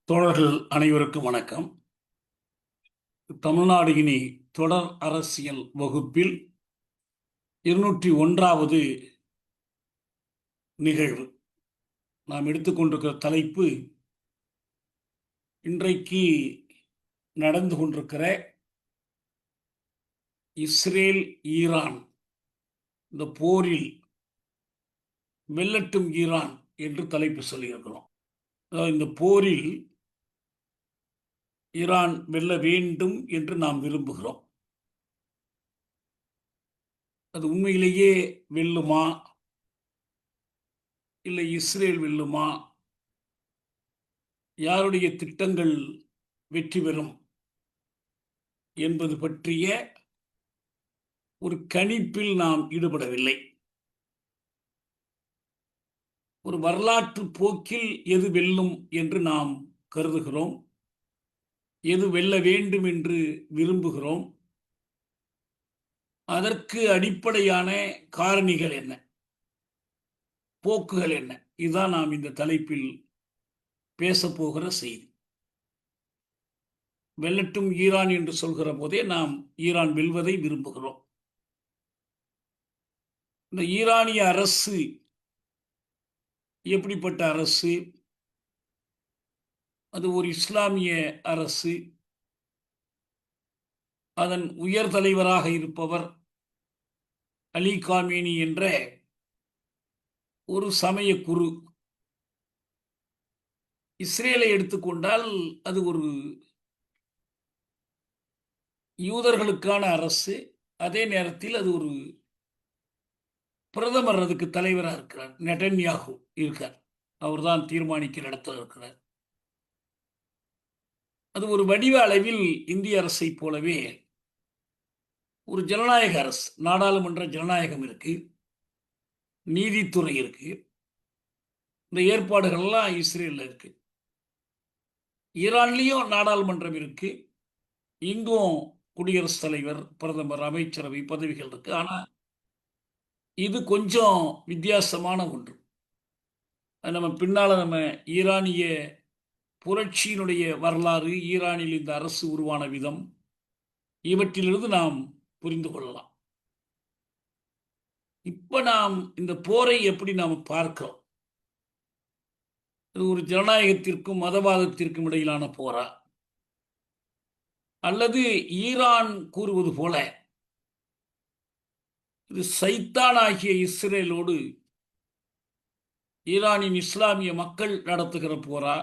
தோழர்கள் அனைவருக்கும் வணக்கம். தமிழ்நாடு இனி தொடர் அரசியல் வகுப்பில் 201வது நிகழ்வு. நாம் எடுத்துக்கொண்டிருக்கிற தலைப்பு இன்றைக்கு நடந்து கொண்டிருக்கிற இஸ்ரேல் ஈரான் இந்த போரில் வெல்லட்டும் ஈரான் என்று தலைப்பு சொல்லியிருக்கிறோம். இந்த போரில் ஈரான் வெல்ல வேண்டும் என்று நாம் விரும்புகிறோம். அது உண்மையிலேயே வெல்லுமா, இல்லை இஸ்ரேல் வெல்லுமா, யாருடைய திட்டங்கள் வெற்றி பெறும் என்பது பற்றிய ஒரு கணிப்பில் நாம் ஈடுபடவில்லை. ஒரு வரலாற்று போக்கில் எது வெல்லும் என்று நாம் கருதுகிறோம், எது வெல்ல வேண்டும் என்று விரும்புகிறோம், அதற்கு அடிப்படையான காரணிகள் என்ன, போக்குகள் என்ன, இதுதான் நாம் இந்த தலைப்பில் பேசப்போகிற செய்தி. வெல்லட்டும் ஈரான் என்று சொல்கிற போதே நாம் ஈரான் வெல்வதை விரும்புகிறோம். இந்த ஈரானிய அரசு எப்படிப்பட்ட அரசு? அது ஒரு இஸ்லாமிய அரசு. அதன் உயர் தலைவராக இருப்பவர் அலி காமேனி என்ற ஒரு சமய குரு. இஸ்ரேலை எடுத்துக்கொண்டால் அது ஒரு யூதர்களுக்கான அரசு. அதே நேரத்தில் அது ஒரு பிரதமர் அதுக்கு தலைவராக இருக்கிறார், நெட்டன்யாகு இருக்கார். அவர் தான் தீர்மானிக்கிற இடத்துல இருக்கிறார். அது ஒரு வடிவ அளவில் இந்திய அரசை போலவே ஒரு ஜனநாயக அரசு. நாடாளுமன்ற ஜனநாயகம் இருக்கு, நீதித்துறை இருக்கு. இந்த ஏற்பாடுகள்லாம் இஸ்ரேலில் இருக்கு. ஈரான்லேயும் நாடாளுமன்றம் இருக்கு, இங்கும் குடியரசுத் தலைவர், பிரதமர், அமைச்சரவை பதவிகள் இருக்கு. ஆனால் இது கொஞ்சம் வித்தியாசமான ஒன்று. நம்ம பின்னால நம்ம ஈரானிய புரட்சியினுடைய வரலாறு, ஈரானில் இந்த அரசு உருவான விதம், இவற்றிலிருந்து நாம் புரிந்து கொள்ளலாம். இப்ப நாம் இந்த போரை எப்படி நாம் பார்க்கிறோம்? இது ஒரு ஜனநாயகத்திற்கும் மதவாதத்திற்கும் இடையிலான போரா, அல்லது ஈரான் கூறுவது போல இது சைத்தானாகிய இஸ்ரேலோடு ஈரானின் இஸ்லாமிய மக்கள் நடத்துகிற போரா?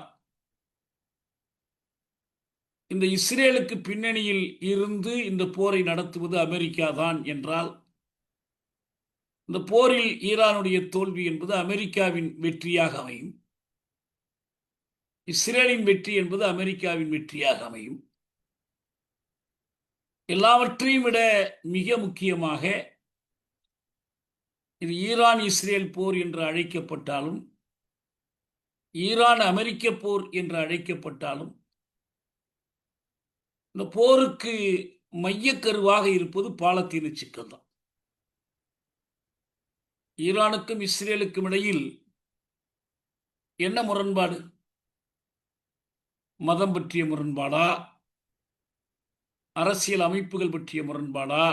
இந்த இஸ்ரேலுக்கு பின்னணியில் இருந்து இந்த போரை நடத்துவது அமெரிக்கா தான் என்றால், இந்த போரில் ஈரானுடைய தோல்வி என்பது அமெரிக்காவின் வெற்றியாக அமையும், இஸ்ரேலின் வெற்றி என்பது அமெரிக்காவின் வெற்றியாக அமையும். எல்லாவற்றையும் விட மிக முக்கியமாக, இது ஈரான் இஸ்ரேல் போர் என்று அழைக்கப்பட்டாலும், ஈரான் அமெரிக்க போர் என்று அழைக்கப்பட்டாலும், இந்த போருக்கு மையக்கருவாக இருப்பது பாலத்தீன சிக்கல் தான். ஈரானுக்கும் இஸ்ரேலுக்கும் இடையில் என்ன முரண்பாடு? மதம் பற்றிய முரண்பாடா, அரசியல் அமைப்புகள் பற்றிய முரண்பாடா?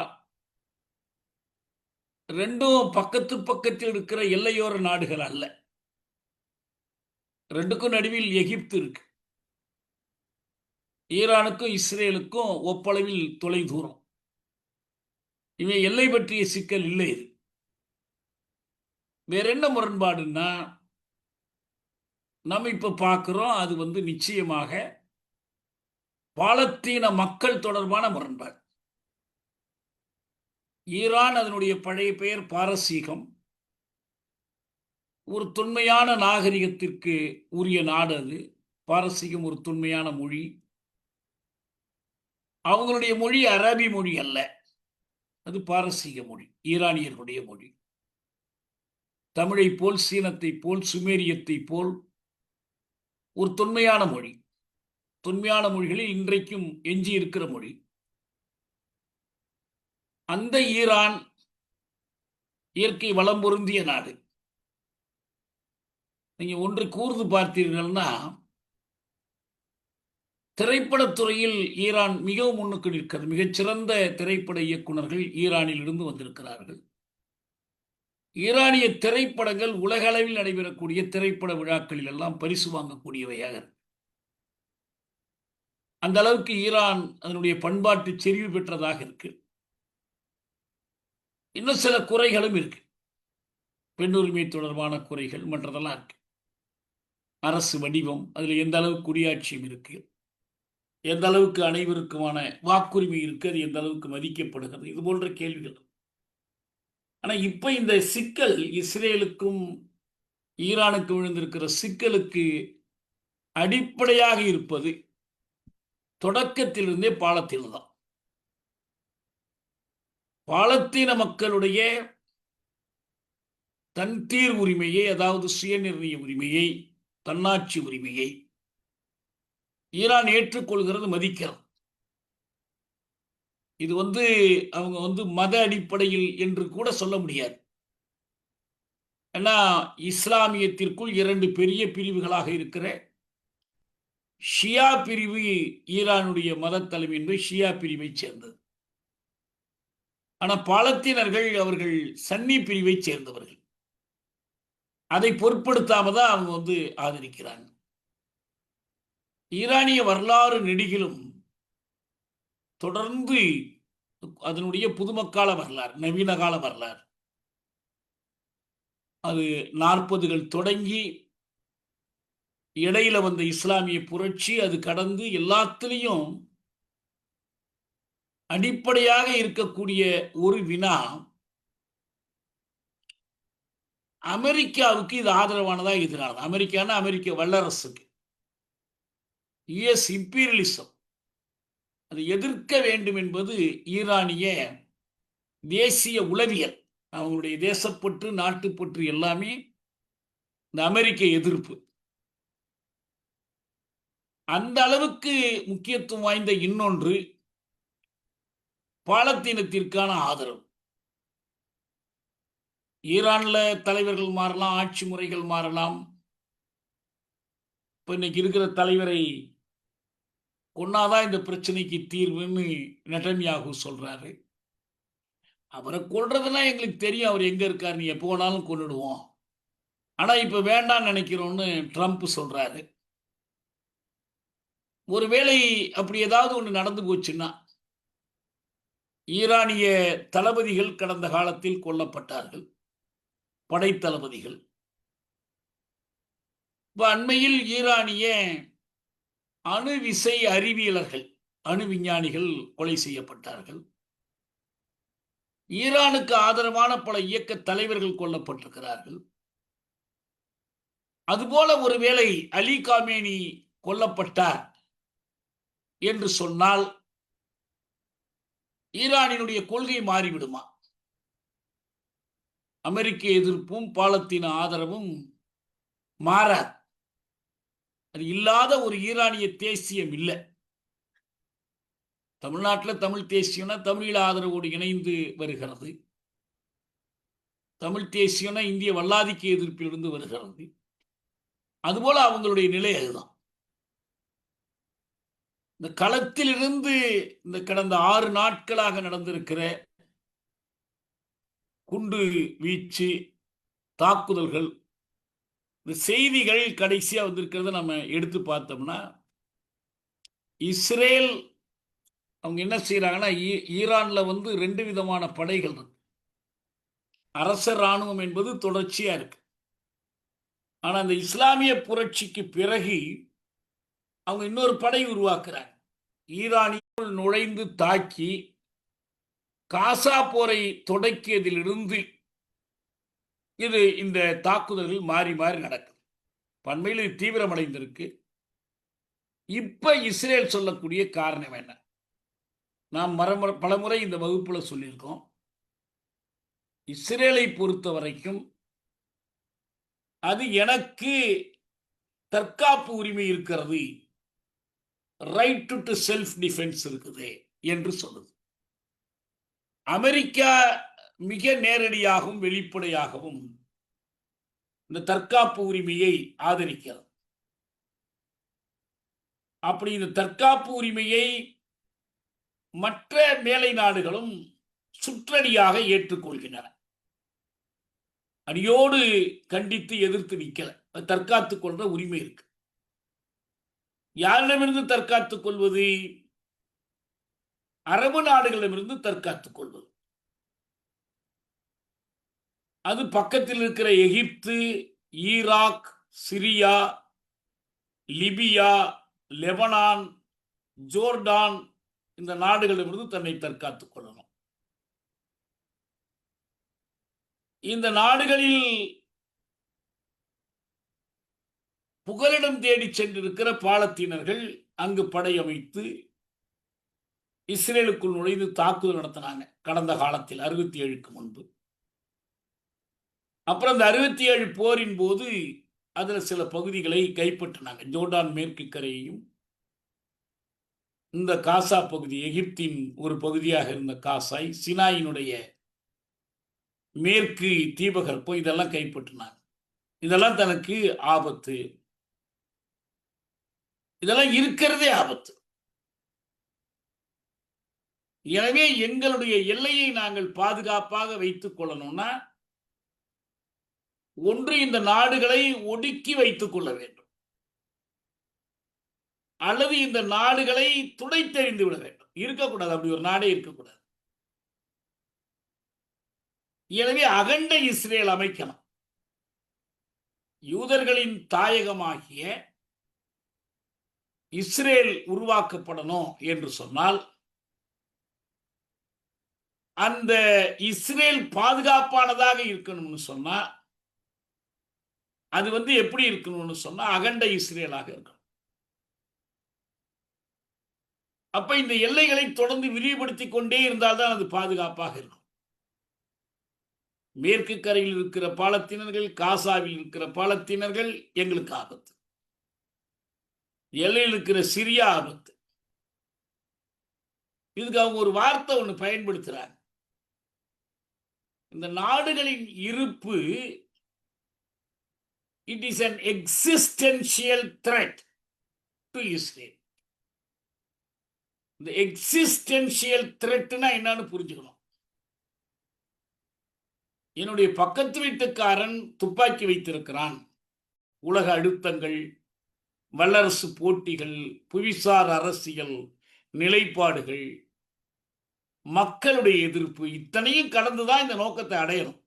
ரெண்டும் பக்கத்து பக்கத்தில் இருக்கிற எல்லையோர நாடுகள் அல்ல. ரெண்டுக்கும் நடுவில் எகிப்து இருக்கு. ஈரானுக்கும் இஸ்ரேலுக்கும் ஒப்பளவில் தொலை தூரம். இவன் எல்லை பற்றிய சிக்கல் இல்லை. இது வேற என்ன முரண்பாடுன்னா, நம்ம இப்ப பார்க்கிறோம், அது நிச்சயமாக பாலத்தீன மக்கள் தொடர்பான முரண்பாடு. ஈரான் அதனுடைய பழைய பெயர் பாரசீகம், ஒரு தொன்மையான நாகரிகத்திற்கு உரிய நாடு. அது பாரசீகம் ஒரு தொன்மையான மொழி. அவங்களுடைய மொழி அரபி மொழி அல்ல, அது பாரசீக மொழி, ஈரானியர்களுடைய மொழி. தமிழை போல், சீனத்தை போல், சுமேரியத்தை போல் ஒரு தொன்மையான மொழி. தொன்மையான மொழிகளில் இன்றைக்கும் எஞ்சி இருக்கிற மொழி. அந்த ஈரான் இயற்கை வளம் பொருந்திய நாடு. நீங்க ஒன்று கூர்ந்து பார்த்தீர்கள்னா, திரைப்படத்துறையில் ஈரான் மிகவும் முன்னுக்கு நிற்கிறது. மிகச்சிறந்த திரைப்பட இயக்குநர்கள் ஈரானில் இருந்து வந்திருக்கிறார்கள். ஈரானிய திரைப்படங்கள் உலக அளவில் நடைபெறக்கூடிய திரைப்பட விழாக்களில் எல்லாம் பரிசு வாங்கக்கூடியவையாக இருக்கு. அந்த அளவுக்கு ஈரான் அதனுடைய பண்பாட்டு செறிவு பெற்றதாக இருக்கு. இன்னும் சில குறைகளும் இருக்கு. பெண் உரிமை தொடர்பான குறைகள் மற்றதெல்லாம் இருக்கு. அரசு வடிவம், அதில் எந்த அளவுக்கு குடியாட்சியம் இருக்கு, எந்த அளவுக்கு அனைவருக்குமான வாக்குரிமை இருக்கு, அது எந்த அளவுக்கு மதிக்கப்படுகிறது, இது போன்ற கேள்விகள். ஆனா இப்ப இந்த சிக்கல் இஸ்ரேலுக்கும் ஈரானுக்கும் விழுந்திருக்கிற சிக்கலுக்கு அடிப்படையாக இருப்பது தொடக்கத்திலிருந்தே பாலத்தீன தான். பாலத்தீன மக்களுடைய தன்தீர் உரிமையை, அதாவது சுயநிர்ணய உரிமையை, தன்னாட்சி உரிமையை ஈரான் ஏற்றுக்கொள்கிறது, மதிக்கிறது. இது அவங்க மத அடிப்படையில் என்று கூட சொல்ல முடியாது. ஏன்னா இஸ்லாமியத்திற்குள் இரண்டு பெரிய பிரிவுகளாக இருக்கிற ஷியா பிரிவு ஈரானுடைய மத தலைமை என்பது ஷியா பிரிவை சேர்ந்தது. ஆனால் பாலத்தீனர்கள் அவர்கள் சன்னி பிரிவை சேர்ந்தவர்கள். அதை பொருட்படுத்தாம தான் அவங்க ஆதரிக்கிறாங்க. ஈரானிய வரலாறு நெடுகிலும் தொடர்ந்து அதனுடைய புதுமக்கால வரலாறு, நவீன கால வரலாறு, அது 40கள் தொடங்கி இடையில வந்த இஸ்லாமிய புரட்சி, அது கடந்து எல்லாத்திலையும் அடிப்படையாக இருக்கக்கூடிய ஒரு வினா, அமெரிக்காவுக்கு இது ஆதரவானதா எதிரானது. அமெரிக்கானா அமெரிக்க வல்லரசுக்கு, யுஎஸ் இம்பீரியலிசம், அதை எதிர்க்க வேண்டும் என்பது ஈரானிய தேசிய உளவியல். அவங்களுடைய தேசப்பற்று, நாட்டுப்பற்று எல்லாமே இந்த அமெரிக்க எதிர்ப்பு. அந்த அளவுக்கு முக்கியத்துவம் வாய்ந்த இன்னொன்று பாலத்தீனத்திற்கான ஆதரவு. ஈரான்ல தலைவர்கள் மாறலாம், ஆட்சி முறைகள் மாறலாம். இப்ப இன்னைக்கு இருக்கிற தலைவரை கொன்னாதான் இந்த பிரச்சனைக்கு தீர்வுன்னு நெட்டன்யாகு சொல்றாரு. அவரை கொல்றதுன்னா எங்களுக்கு தெரியும், அவர் எங்க இருக்காரு, நீ எப்போ வேணாலும் கொன்னுடுவோம். ஆனா இப்ப வேண்டாம்னு நினைக்கிறோம்னு ட்ரம்ப் சொல்றாரு. ஒருவேளை அப்படி ஏதாவது ஒன்று நடந்து போச்சுன்னா, ஈரானிய தளபதிகள் கடந்த காலத்தில் கொல்லப்பட்டார்கள், படைத்தளபதிகள். இப்ப அண்மையில் ஈரானிய அணு விசை அறிவியலர்கள், அணு விஞ்ஞானிகள் கொலை செய்யப்பட்டார்கள். ஈரானுக்கு ஆதரவான பல இயக்க தலைவர்கள் கொல்லப்பட்டிருக்கிறார்கள். அதுபோல ஒருவேளை அலி காமேனி கொல்லப்பட்டார் என்று சொன்னால் ஈரானினுடைய கொள்கை மாறிவிடுமா? அமெரிக்க எதிர்ப்பும் பாலத்தீன ஆதரவும் மாறாது. அது இல்லாத ஒரு ஈரானிய தேசியம் இல்லை. தமிழ்நாட்டில் தமிழ் தேசியம்னா தமிழீழ ஆதரவோடு இணைந்து வருகிறது. தமிழ் தேசியம்னா இந்திய வல்லாதிக்க எதிர்ப்பிலிருந்து வருகிறது. அதுபோல அவங்களுடைய நிலை அதுதான். இந்த களத்திலிருந்து இந்த கடந்த 6 நாட்களாக நடந்திருக்கிற குண்டு வீச்சு, தாக்குதல்கள், இந்த செய்திகள் கடைசியா வந்திருக்கிறத நம்ம எடுத்து பார்த்தோம்னா, இஸ்ரேல் அவங்க என்ன செய்யறாங்கன்னா, ஈரான்ல 2 விதமான படைகள் இருக்கு. அரச இராணுவம் என்பது தொடர்ச்சியா இருக்கு. ஆனா அந்த இஸ்லாமிய புரட்சிக்கு பிறகு அவங்க இன்னொரு படை உருவாக்குறாங்க. ஈரானிக்குள் நுழைந்து தாக்கி காசா போரை தொடக்கியதிலிருந்து இந்த தாக்குதல்கள் மாறி மாறி நடக்குது. பண்மையில் இது தீவிரமடைந்திருக்கு. இப்ப இஸ்ரேல் சொல்லக்கூடிய காரணம் என்ன? நாம் பலமுறை இந்த வகுப்புல சொல்லியிருக்கோம். இஸ்ரேலை பொறுத்த வரைக்கும் அது எனக்கு தற்காப்பு உரிமை இருக்கிறது, ரைட் டு செல்ஃப் டிஃபென்ஸ் இருக்குது என்று சொல்லுது. அமெரிக்கா மிக நேரடியாகவும் வெளிப்படையாகவும் இந்த தற்காப்பு உரிமையை ஆதரிக்கிறது. அப்படி இந்த தற்காப்பு உரிமையை மற்ற மேலை நாடுகளும் சுற்றடியாக ஏற்றுக்கொள்கின்றன. அடியோடு கண்டித்து எதிர்த்து நிற்கல. தற்காத்துக் கொள்ற உரிமை இருக்கு. யாரிடமிருந்து தற்காத்துக் கொள்வது? அரபு நாடுகளிடமிருந்து தற்காத்துக் கொள்வது. அது பக்கத்தில் இருக்கிற Egypt, Iraq, Syria, Libya, Lebanon, Jordan இந்த நாடுகளிலிருந்து தன்னை தற்காத்துக் கொள்ளணும். இந்த நாடுகளில் புகலிடம் தேடி சென்றிருக்கிற பாலத்தீனர்கள் அங்கு படையமைத்து இஸ்ரேலுக்குள் நுழைந்து தாக்குதல் நடத்தினாங்க கடந்த காலத்தில் 67க்கு முன்பு. அப்புறம் அந்த 67 போரின் போது அதில் சில பகுதிகளை கைப்பற்றினாங்க. ஜோர்டான் மேற்கு கரையையும் இந்த காசா பகுதி, எகிப்தின் ஒரு பகுதியாக இருந்த காசாய், சினாயினுடைய மேற்கு தீபகற்பம் இதெல்லாம் கைப்பற்றினாங்க. இதெல்லாம் தனக்கு ஆபத்து. இதெல்லாம் இருக்கிறதே ஆபத்து. எனவே எங்களுடைய எல்லையை நாங்கள் பாதுகாப்பாக வைத்துக் கொள்ளணும்னா ஒன்று இந்த நாடுகளை ஒடுக்கி வைத்துக் கொள்ள வேண்டும், அல்லது இந்த நாடுகளை துடைத்தெறிந்து விட வேண்டும். இருக்கக்கூடாது, அப்படி ஒரு நாடே இருக்கக்கூடாது. எனவே அகண்ட இஸ்ரேல் அமைக்கணும். யூதர்களின் தாயகமாகிய இஸ்ரேல் உருவாக்கப்படணும் என்று சொன்னால் அந்த இஸ்ரேல் பாதுகாப்பானதாக இருக்கணும்னு சொன்னா அது எப்படி இருக்கணும்னு சொன்னா அகண்ட இஸ்ரேலாக இருக்கணும். அப்ப இந்த எல்லைகளை தொடர்ந்து விரிவுபடுத்திக் கொண்டே இருந்தால்தான் அது பாதுகாப்பாக இருக்கும். மேற்கு கரையில் இருக்கிற பாலத்தீனர்கள், காசாவில் இருக்கிற பாலத்தீனர்கள் எங்களுக்கு ஆபத்து. எல்லையில் இருக்கிற சிரியா ஆபத்து. இதுக்கு அவங்க ஒரு வார்த்தை ஒன்று பயன்படுத்துறாங்க. இந்த நாடுகளின் இருப்பு it is an existential threat to Israel. இந்த எக்ஸிஸ்டென்ஷியல் த்ரெட்னா என்னன்னு புரிஞ்சுக்கணும். என்னுடைய பக்கத்து வீட்டுக்காரன் துப்பாக்கி வைத்திருக்கிறான். உலக அழுத்தங்கள், வல்லரசு போட்டிகள், புவிசார் அரசியல் நிலைப்பாடுகள், மக்களுடைய எதிர்ப்பு, இத்தனையும் கடந்துதான் இந்த நோக்கத்தை அடையணும்.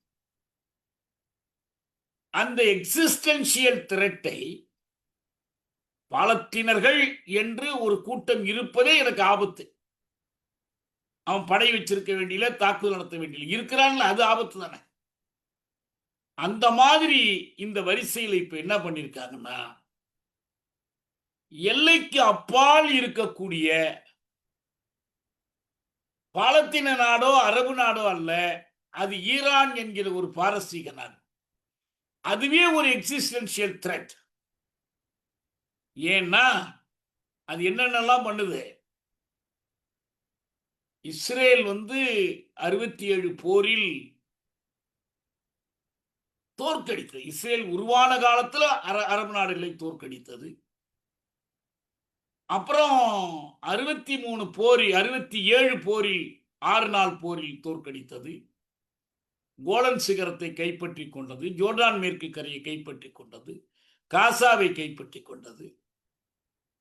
அந்த எக்ஸிஸ்டென்ஷியல் த்ரெட்டை பாலத்தீனர்கள் என்று ஒரு கூட்டம் இருப்பதே எனக்கு ஆபத்து. அவன் படை வச்சிருக்க வேண்டிய, தாக்குதல் நடத்த வேண்டிய இருக்கிறான்ல, அது ஆபத்து தானே. அந்த மாதிரி இந்த வரிசையில் இப்ப என்ன பண்ணிருக்காங்கன்னா, எல்லைக்கு அப்பால் இருக்கக்கூடிய பாலத்தீன நாடோ அரபு நாடோ அல்ல, அது ஈரான் என்கிற ஒரு பாரசீக நாடு. அதுவே ஒரு எக்ஸிஸ்டென்ஷியல் த்ரெட். ஏன்னா அது என்னென்னலாம் பண்ணுது. இஸ்ரேல் 67 போரில் தோற்கடித்தது. இஸ்ரேல் உருவான காலத்தில் அரபு நாடுகளை தோற்கடித்தது. அப்புறம் 67 போரில் 6 நாள் போரில் தோற்கடித்தது. கோலன் சிகரத்தை கைப்பற்றி கொண்டது. ஜோர்டான் மேற்கு கரையை கைப்பற்றி கொண்டது. காசாவை கைப்பற்றி கொண்டது.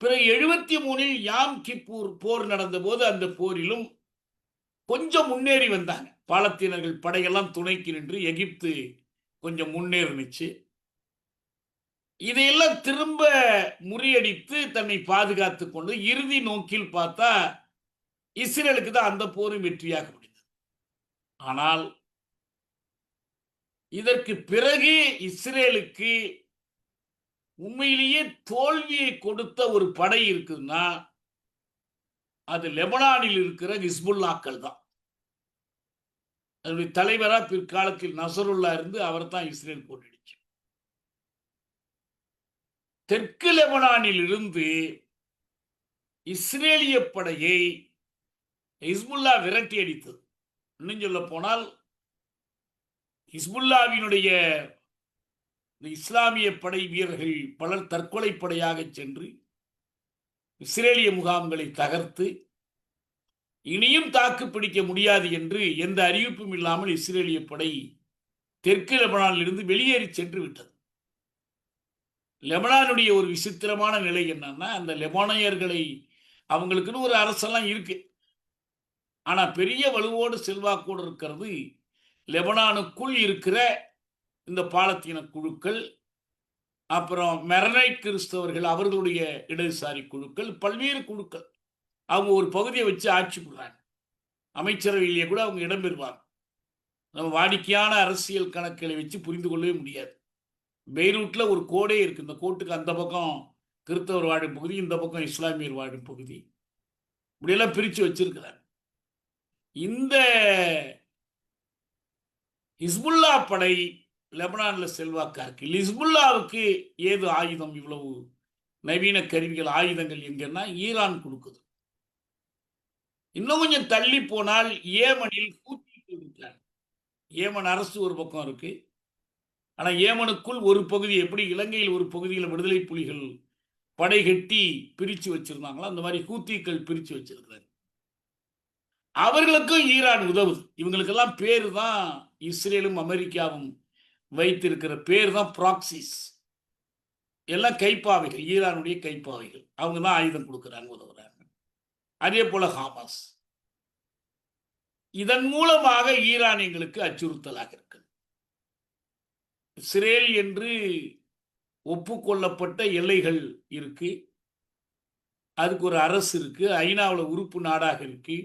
பிறகு 73 யாம் கிப்பூர் போர் நடந்த போது அந்த போரிலும் கொஞ்சம் முன்னேறி வந்தாங்க. பாலத்தீனர்கள் படையெல்லாம் துணைக்கு நின்று எகிப்து கொஞ்சம் முன்னேறிச்சு. இதையெல்லாம் திரும்ப முறியடித்து தன்னை பாதுகாத்துக் கொண்டு இறுதி நோக்கில் பார்த்தா இஸ்ரேலுக்கு தான் அந்த போரும் வெற்றியாக முடிந்தது. ஆனால் இதற்கு பிறகு இஸ்ரேலுக்கு உண்மையிலேயே தோல்வியை கொடுத்த ஒரு படை இருக்குதுன்னா அது லெபனானில் இருக்கிற ஹிஸ்புல்லாக்கள் தான். அதனுடைய தலைவரா பிற்காலத்தில் நசருல்லா இருந்து அவர் தான் இஸ்ரேல் போட்டிடுச்சு. தெற்கு லெபனானில் இருந்து இஸ்ரேலிய படையை ஹிஸ்புல்லா விரட்டி அடித்தது. இன்னும் சொல்ல போனால் ஹிஸ்புல்லாவினுடைய இஸ்லாமிய படை வீரர்கள் பலர் தற்கொலை படையாக சென்று இஸ்ரேலிய முகாம்களை தகர்த்து இனியும் தாக்கு பிடிக்க முடியாது என்று எந்த அறிவிப்பும் இல்லாமல் இஸ்ரேலிய படை தெற்கு லெபனானில் இருந்து வெளியேறி சென்று விட்டது. லெபனானுடைய ஒரு விசித்திரமான நிலை என்னன்னா, அந்த லெபனானியர்களை அவங்களுக்குன்னு ஒரு அரசெல்லாம் இருக்கு. ஆனா பெரிய வலுவோடு செல்வாக்கோடு இருக்கிறது லெபனானுக்குள் இருக்கிற இந்த பாலத்தீன குழுக்கள், அப்புறம் மெரனைட் கிறிஸ்தவர்கள், அவர்களுடைய இடதுசாரி குழுக்கள், பல்வேறு குழுக்கள். அவங்க ஒரு பகுதியை வச்சு ஆட்சி பண்ணுறாங்க. அமைச்சரவையிலேயே கூட அவங்க இடம்பெறுவாங்க. நம்ம வாடிக்கையான அரசியல் கணக்குகளை வச்சு புரிந்து கொள்ளவே முடியாது. பெய்ரூட்ல ஒரு கோடே இருக்கு. இந்த கோட்டுக்கு அந்த பக்கம் கிறிஸ்தவர் வாழும் பகுதி, இந்த பக்கம் இஸ்லாமியர் வாழும் பகுதி, இப்படியெல்லாம் பிரித்து வச்சிருக்கிறாங்க. இந்த ஹிஸ்புல்லா படை லெபனான்ல செல்வாக்கா இருக்கு. ஹிஸ்புல்லாவுக்கு ஏது ஆயுதம், இவ்வளவு நவீன கருவிகள், ஆயுதங்கள் எங்கன்னா ஈரான் கொடுக்குது. இன்னும் கொஞ்சம் தள்ளி போனால் ஏமனில் ஹூத்திகள் இருக்காங்க. ஏமன் அரசு ஒரு பக்கம் இருக்கு. ஆனா ஏமனுக்குள் ஒரு பகுதி, எப்படி இலங்கையில் ஒரு பகுதியில் விடுதலை புலிகள் படை கட்டி பிரிச்சு வச்சிருந்தாங்களோ அந்த மாதிரி ஹூத்திகள் பிரிச்சு வச்சிருக்கிறாங்க. அவர்களுக்கும் ஈரான் உதவுது. இவங்களுக்கெல்லாம் பேரு தான் இஸ்ரேலும் அமெரிக்காவும் வைத்திருக்கிற பேர் தான் ப்ராக்சிஸ். எல்லாம் கைப்பாவைகள், ஈரானுடைய கைப்பாவைகள். அவங்க தான் ஆயுதம் கொடுக்குறாங்க, உதவுறாங்க. அதே போல ஹமாஸ். இதன் மூலமாக ஈரான் எங்களுக்கு அச்சுறுத்தலாக இருக்கு. இஸ்ரேல் என்று ஒப்புக்கொள்ளப்பட்ட எல்லைகள் இருக்கு, அதுக்கு ஒரு அரசு இருக்கு, ஐநாவில் உறுப்பு நாடாக இருக்கு,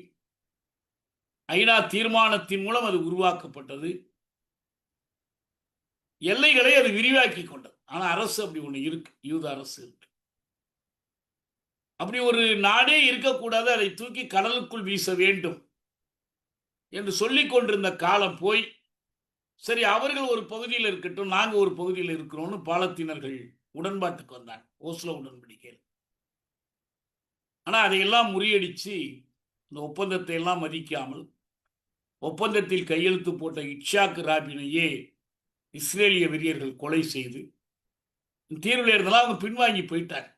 ஐநா தீர்மானத்தின் மூலம் அது உருவாக்கப்பட்டது, எல்லைகளை அது விரிவாக்கி கொண்டது. ஆனா அரசு அப்படி ஒண்ணு இருக்கு, யூத அரசு இருக்கு. அப்படி ஒரு நாடே இருக்கக்கூடாது, அதை தூக்கி கடலுக்குள் வீச வேண்டும் என்று சொல்லிக் கொண்டிருந்த காலம் போய், சரி அவர்கள் ஒரு பகுதியில் இருக்கட்டும், நாங்க ஒரு பகுதியில் இருக்கிறோம்னு பாலத்தீனர்கள் உடன்பாட்டுக்கு வந்தாங்க, ஓஸ்லோ உடன்படிக்கை. ஆனா அதையெல்லாம் முறியடிச்சு, இந்த ஒப்பந்தத்தை எல்லாம் மதிக்காமல் ஒப்பந்தத்தில் கையெழுத்து போட்ட இட்சாக் ராபினையே இஸ்ரேலிய வெறியர்கள் கொலை செய்து தீர்வில் இருந்தெல்லாம் அவங்க பின்வாங்கி போயிட்டாங்க.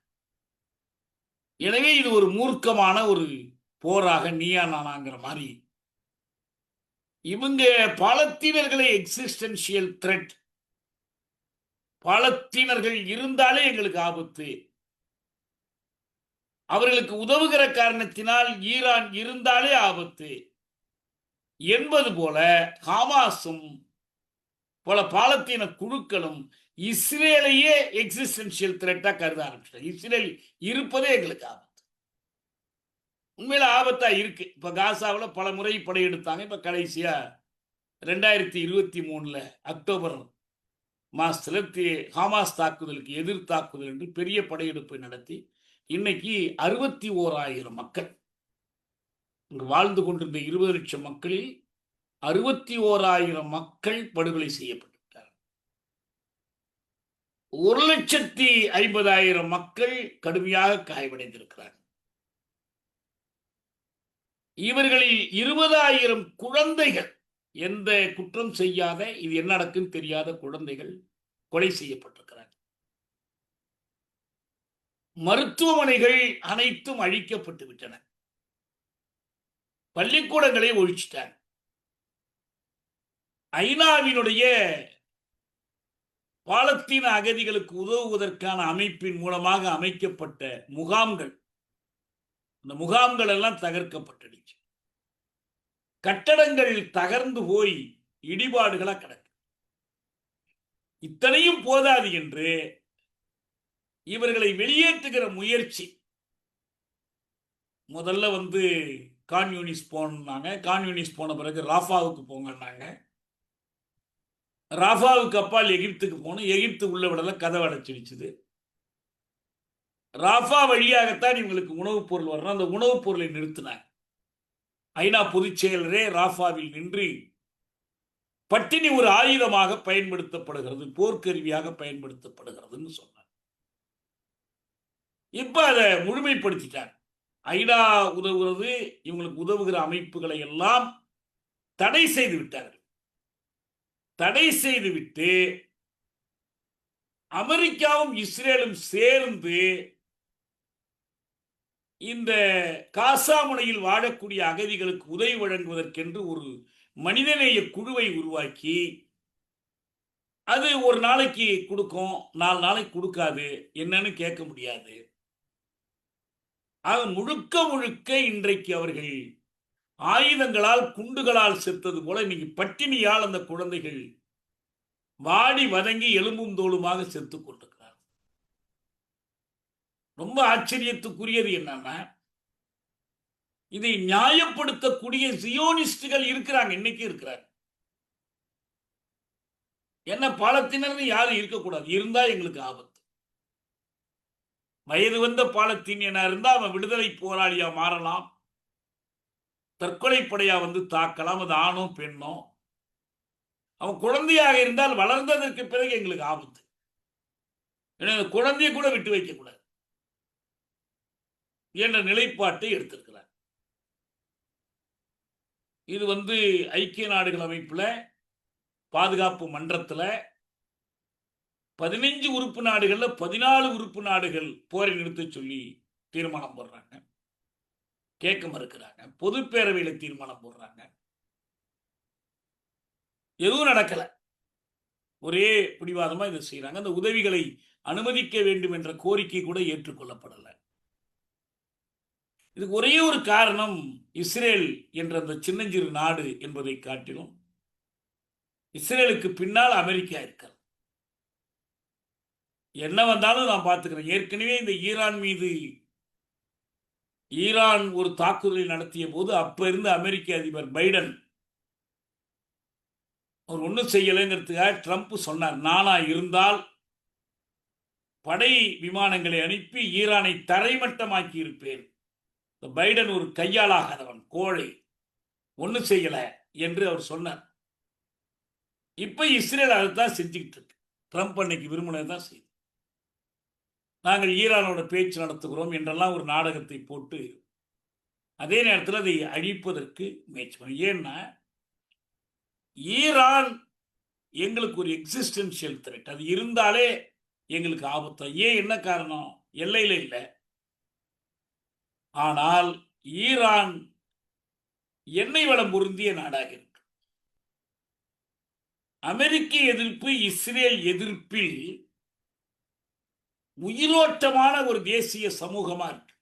எனவே இது ஒரு மூர்க்கமான ஒரு போராக நீயா நானாங்கிற மாதிரி இவங்க பாலத்தீனர்களை எக்ஸிஸ்டென்ஷியல் த்ரெட், பாலத்தீனர்கள் இருந்தாலே எங்களுக்கு ஆபத்து, அவர்களுக்கு உதவுகிற காரணத்தினால் ஈரான் இருந்தாலே ஆபத்து என்பது போல ஹமாஸும் பல பாலத்தீன குழுக்களும் இஸ்ரேலையே எக்ஸிஸ்டென்ஷியல் த்ரெட்டா கருத ஆரம்பிச்சிட்டாங்க. இஸ்ரேல் இருப்பதே எங்களுக்கு ஆபத்து. உண்மையில ஆபத்தா இருக்கு. இப்ப காசாவில் பல முறை படையெடுத்தாங்க. இப்ப கடைசியா 2023 அக்டோபர் மாசத்துல ஹமாஸ் தாக்குதலுக்கு எதிர் தாக்குதல் என்று பெரிய படையெடுப்பை நடத்தி இன்னைக்கு 61,000 மக்கள், இங்கு வாழ்ந்து கொண்டிருந்த 20 லட்சம் மக்களில் 61,000 மக்கள் படுகொலை செய்யப்பட்டிருக்கிறார். 1,50,000 மக்கள் கடுமையாக காயமடைந்திருக்கிறார். இவர்களில் 20,000 குழந்தைகள், எந்த குற்றம் செய்யாத, இது என்ன நடக்குன்னு தெரியாத குழந்தைகள் கொலை செய்யப்பட்டிருக்கிறார். மருத்துவமனைகள் அனைத்தும் அழிக்கப்பட்டு விட்டன. பள்ளிக்கூடங்களை ஒழிச்சிட்டாங்க. ஐநாவினுடைய பாலத்தீன அகதிகளுக்கு உதவுவதற்கான அமைப்பின் மூலமாக அமைக்கப்பட்ட முகாம்கள், இந்த முகாம்கள் எல்லாம் தகர்க்கப்பட்டுடுச்சு. கட்டடங்கள் தகர்ந்து போய் இடிபாடுகளா கிடக்கு. இத்தனையும் போதாது என்று இவர்களை வெளியேற்றுகிற முயற்சி, முதல்ல கான்யூனிஸ் போனாங்க. கான்யூனிஸ் போன பிறகு ராஃபாவுக்கு போங்கன்னாங்க. ராஃபாவுக்கு அப்பால் எகிப்துக்கு போகணும். எகிப்து உள்ள விடல, கதவை அடைச்சிடுச்சுது. ராஃபா வழியாகத்தான் இவங்களுக்கு உணவுப் பொருள் வரணும். அந்த உணவுப் பொருளை நிறுத்தினாங்க. ஐநா பொதுச் செயலரே ராஃபாவில் நின்று பட்டினி ஒரு ஆயுதமாக பயன்படுத்தப்படுகிறது, போர்க்கருவியாக பயன்படுத்தப்படுகிறதுன்னு சொன்னார். இப்ப அதை முழுமைப்படுத்திட்டார். ஐநா உதவுகிறது, இவங்களுக்கு உதவுகிற அமைப்புகளை எல்லாம் தடை செய்து விட்டார்கள். தடை செய்துவிட்டு அமெரிக்காவும் இஸ்ரேலும் சேர்ந்து இந்த காசாமுனையில் வாழக்கூடிய அகதிகளுக்கு உதவி வழங்குவதற்கென்று ஒரு மனிதநேய குழுவை உருவாக்கி, அது ஒரு நாளைக்கு கொடுக்கும், 4 நாளைக்கு கொடுக்காது, என்னன்னு கேட்க முடியாது. ஆக முழுக்க முழுக்க இன்றைக்கு அவர்கள் ஆயுதங்களால், குண்டுகளால் செத்தது போல இன்னைக்கு பட்டினியால் அந்த குழந்தைகள் வாடி வதங்கி எலும்பும் தோலுமாக செத்துக் கொண்டிருக்கிறார். ரொம்ப ஆச்சரியத்துக்குரியது என்னன்னா, இதை நியாயப்படுத்தக்கூடிய சியோனிஸ்டுகள் இருக்கிறாங்க, இன்னைக்கு இருக்கிறாங்க. என்ன பாலத்தினர் யாரும் இருக்கக்கூடாது, இருந்தா எங்களுக்கு ஆபத்து. வயது வந்த பாலத்தீனியனா இருந்தா அவன் விடுதலை போராளியா மாறலாம், தற்கொலை படையா வந்து தாக்கலாம், அது ஆணோ பெண்ணோ. அவன் குழந்தையாக இருந்தால் வளர்ந்ததற்கு பிறகு எங்களுக்கு ஆபத்து. எனவே குழந்தையை கூட விட்டு வைக்க கூடாது என்ற நிலைப்பாட்டை எடுத்திருக்கிறார். இது வந்து ஐக்கிய நாடுகள் அமைப்புல பாதுகாப்பு மன்றத்தில் 15 உறுப்பு நாடுகள்ல 14 உறுப்பு நாடுகள் போரை நிறுத்த சொல்லி தீர்மானம் போடுறாங்க, கேட்க மறுக்கிறாங்க. பொதுப்பேரவையில தீர்மானம் போடுறாங்க, எதுவும் நடக்கல. ஒரே பிடிவாதமா இதை செய்யறாங்க. அந்த உதவிகளை அனுமதிக்க வேண்டும் என்ற கோரிக்கை கூட ஏற்றுக்கொள்ளப்படல. இதுக்கு ஒரே ஒரு காரணம், இஸ்ரேல் என்ற அந்த சின்னஞ்சிறு நாடு என்பதை காட்டிலும் இஸ்ரேலுக்கு பின்னால் அமெரிக்கா இருக்கிறது. என்ன வந்தாலும் நான் பார்த்துக்கிறேன். ஏற்கனவே இந்த ஈரான் மீது ஈரான் ஒரு தாக்குதலை நடத்திய போது அப்ப இருந்த அமெரிக்க அதிபர் பைடன் அவர் ஒன்றும் செய்யலைங்கிறதுக்காக ட்ரம்ப் சொன்னார், நானா இருந்தால் படை விமானங்களை அனுப்பி ஈரானை தரைமட்டமாக்கி இருப்பேன். பைடன் ஒரு கையாளாகாதவன், கோழை, ஒன்றும் செய்யல என்று அவர் சொன்னார். இப்ப இஸ்ரேல் அதைத்தான் செஞ்சுக்கிட்டு இருக்கு. ட்ரம்ப் அன்னைக்கு விரும்பினதான் செய்து, நாங்கள் ஈரானோட பேச்சு நடத்துகிறோம் என்றெல்லாம் ஒரு நாடகத்தை போட்டு அதே நேரத்தில் அதை அழிப்பதற்கு முயற்சி பண்ண. ஏன்னா ஈரான் எங்களுக்கு ஒரு எக்ஸிஸ்டன்ஷியல் த்ரெட், அது இருந்தாலே எங்களுக்கு ஆபத்து. ஏன், என்ன காரணம்? எல்லையில இல்லை, ஆனால் ஈரான் எண்ணெய் வளம் பொருந்திய நாடாக இருக்கு. அமெரிக்க எதிர்ப்பு, இஸ்ரேல் எதிர்ப்பில் உயிரோட்டமான ஒரு தேசிய சமூகமா இருக்கு.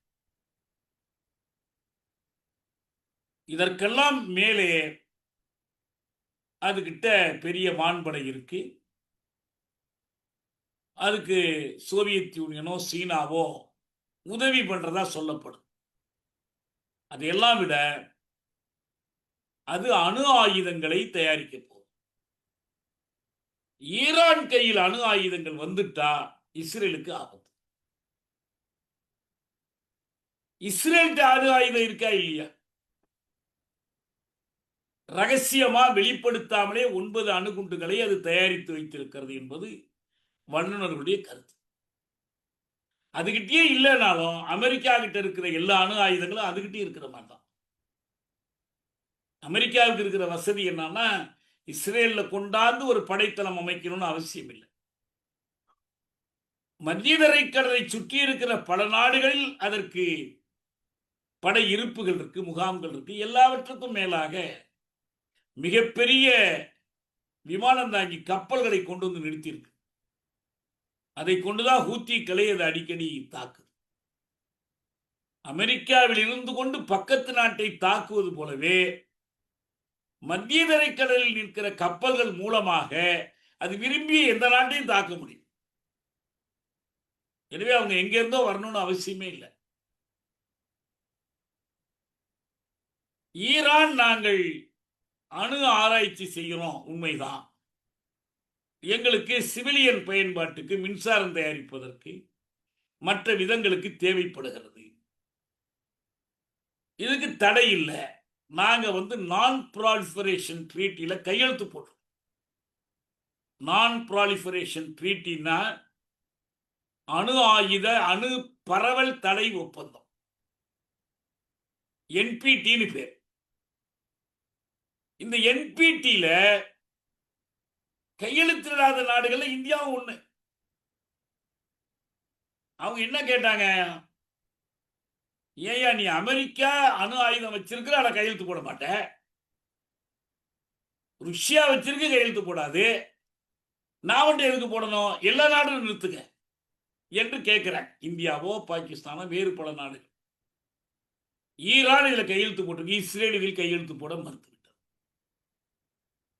இதற்கெல்லாம் மேலே அதுகிட்ட பெரிய வான்படை இருக்கு. அதுக்கு சோவியத் யூனியனோ சீனாவோ உதவி பண்றதா சொல்லப்படும். அதையெல்லாம் விட அது அணு ஆயுதங்களை தயாரிக்க போகுது. ஈரான் கையில் அணு ஆயுதங்கள் வந்துட்டா இஸ்ரேலுக்கு ஆபத்து. இஸ்ரேல் அணு ஆயுதம் இருக்கா இல்லையா? ரகசியமா வெளிப்படுத்தாமலே 9 அணுகுண்டுகளை அது தயாரித்து வைத்திருக்கிறது என்பது வல்லுநர்களுடைய கருத்து. அதுகிட்டே இல்லைனாலும் அமெரிக்கா கிட்ட இருக்கிற எல்லா அணு ஆயுதங்களும் அதுகிட்டே இருக்கிற மாதிரி தான். அமெரிக்காவுக்கு இருக்கிற வசதி என்னன்னா, இஸ்ரேல்ல கொண்டாந்து ஒரு படைத்தளம் அமைக்கணும்னு அவசியம் இல்லை. மத்திய தரைக்கடலை சுற்றி இருக்கிற பல நாடுகளில் அதற்கு படை இருப்புகள் இருக்கு, முகாம்கள் இருக்கு. எல்லாவற்றுக்கும் மேலாக மிகப்பெரிய விமானம் தாங்கி கப்பல்களை கொண்டு வந்து நிறுத்தியிருக்கு. அதை கொண்டுதான் ஹூத்திகளை அது அடிக்கடி தாக்குது. அமெரிக்காவில் இருந்து கொண்டு பக்கத்து நாட்டை தாக்குவது போலவே மத்திய தரைக்கடலில் நிற்கிற கப்பல்கள் மூலமாக அது விரும்பிய எந்த நாட்டையும் தாக்க முடியும். எனவே அவங்க எங்க இருந்தோ வரணும்னு அவசியமே இல்லை. ஈரான், நாங்கள் அணு ஆராய்ச்சி செய்கிறோம், உண்மைதான். எங்களுக்கு சிவிலியன் பயன்பாட்டுக்கு, மின்சாரம் தயாரிப்பதற்கு, மற்ற விதங்களுக்கு தேவைப்படுகிறது. இதுக்கு தடை இல்லை. நாங்க நான் ப்ராலிஃபரேஷன் ட்ரீட்டில கையெழுத்து போடுறோம். நான் ப்ராலிஃபரேஷன் ட்ரீட்டினா அணு ஆயுத அணு பரவல் தடை ஒப்பந்தம், என்பிடின்னு பேர். இந்த என்பிடில கையெழுத்திடாத நாடுகள் இந்தியாவும் ஒண்ணு. அவங்க என்ன கேட்டாங்க? ஏயா நீ அமெரிக்கா அணு ஆயுதம் வச்சிருக்கிற, அதை கையெழுத்து போட மாட்டேன். ருஷ்யா வச்சிருக்கு, கையெழுத்து போடாது. நான் வந்து எதுக்கு போடணும்? எல்லா நாடும் நிறுத்துங்க என்று கேட்கிறேன். இந்தியாவோ பாகிஸ்தானோ வேறு பல நாடுகள். ஈரான் இதில் கையெழுத்து போட்டிருக்கு, இஸ்ரேல் இதில் கையெழுத்து போட மறுத்துவிட்டது.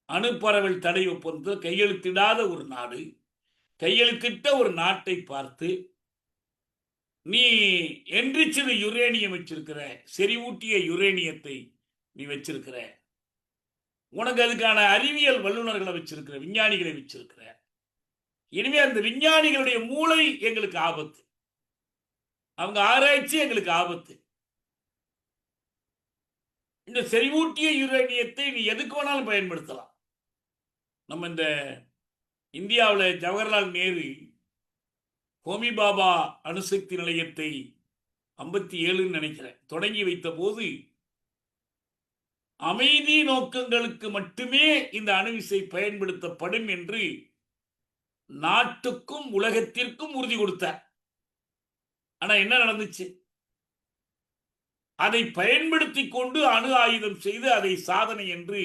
அணுப்பரவல் தடை ஒப்பந்தத்தில் கையெழுத்திடாத ஒரு நாடு, கையெழுத்திட்ட ஒரு நாட்டை பார்த்து நீ என்ரிச்சது யுரேனியம் வச்சிருக்கிற, செறிவூட்டிய யுரேனியத்தை நீ வச்சிருக்கிற, உனக்கு அதுக்கான அறிவியல் வல்லுநர்களை வச்சிருக்கிற, விஞ்ஞானிகளை வச்சிருக்கிற, இனிமே அந்த விஞ்ஞானிகளுடைய மூளை எங்களுக்கு ஆபத்து, அவங்க ஆராய்ச்சி எங்களுக்கு ஆபத்து. இந்த செறிவூட்டிய யுரேனியத்தை நீ எதுக்கு வேணாலும் பயன்படுத்தலாம். நம்ம இந்த இந்தியாவில் ஜவஹர்லால் நேரு ஹோமி பாபா அணுசக்தி நிலையத்தை 57 நினைக்கிறேன் தொடங்கி வைத்த போது அமைதி நோக்கங்களுக்கு மட்டுமே இந்த அணுவிசை பயன்படுத்தப்படும் என்று நாட்டுக்கும் உலகத்திற்கும் உறுதி கொடுத்தார். ஆனா என்ன நடந்துச்சு? அதை பயன்படுத்தி கொண்டு அணு ஆயுதம் செய்து அதை சாதனை என்று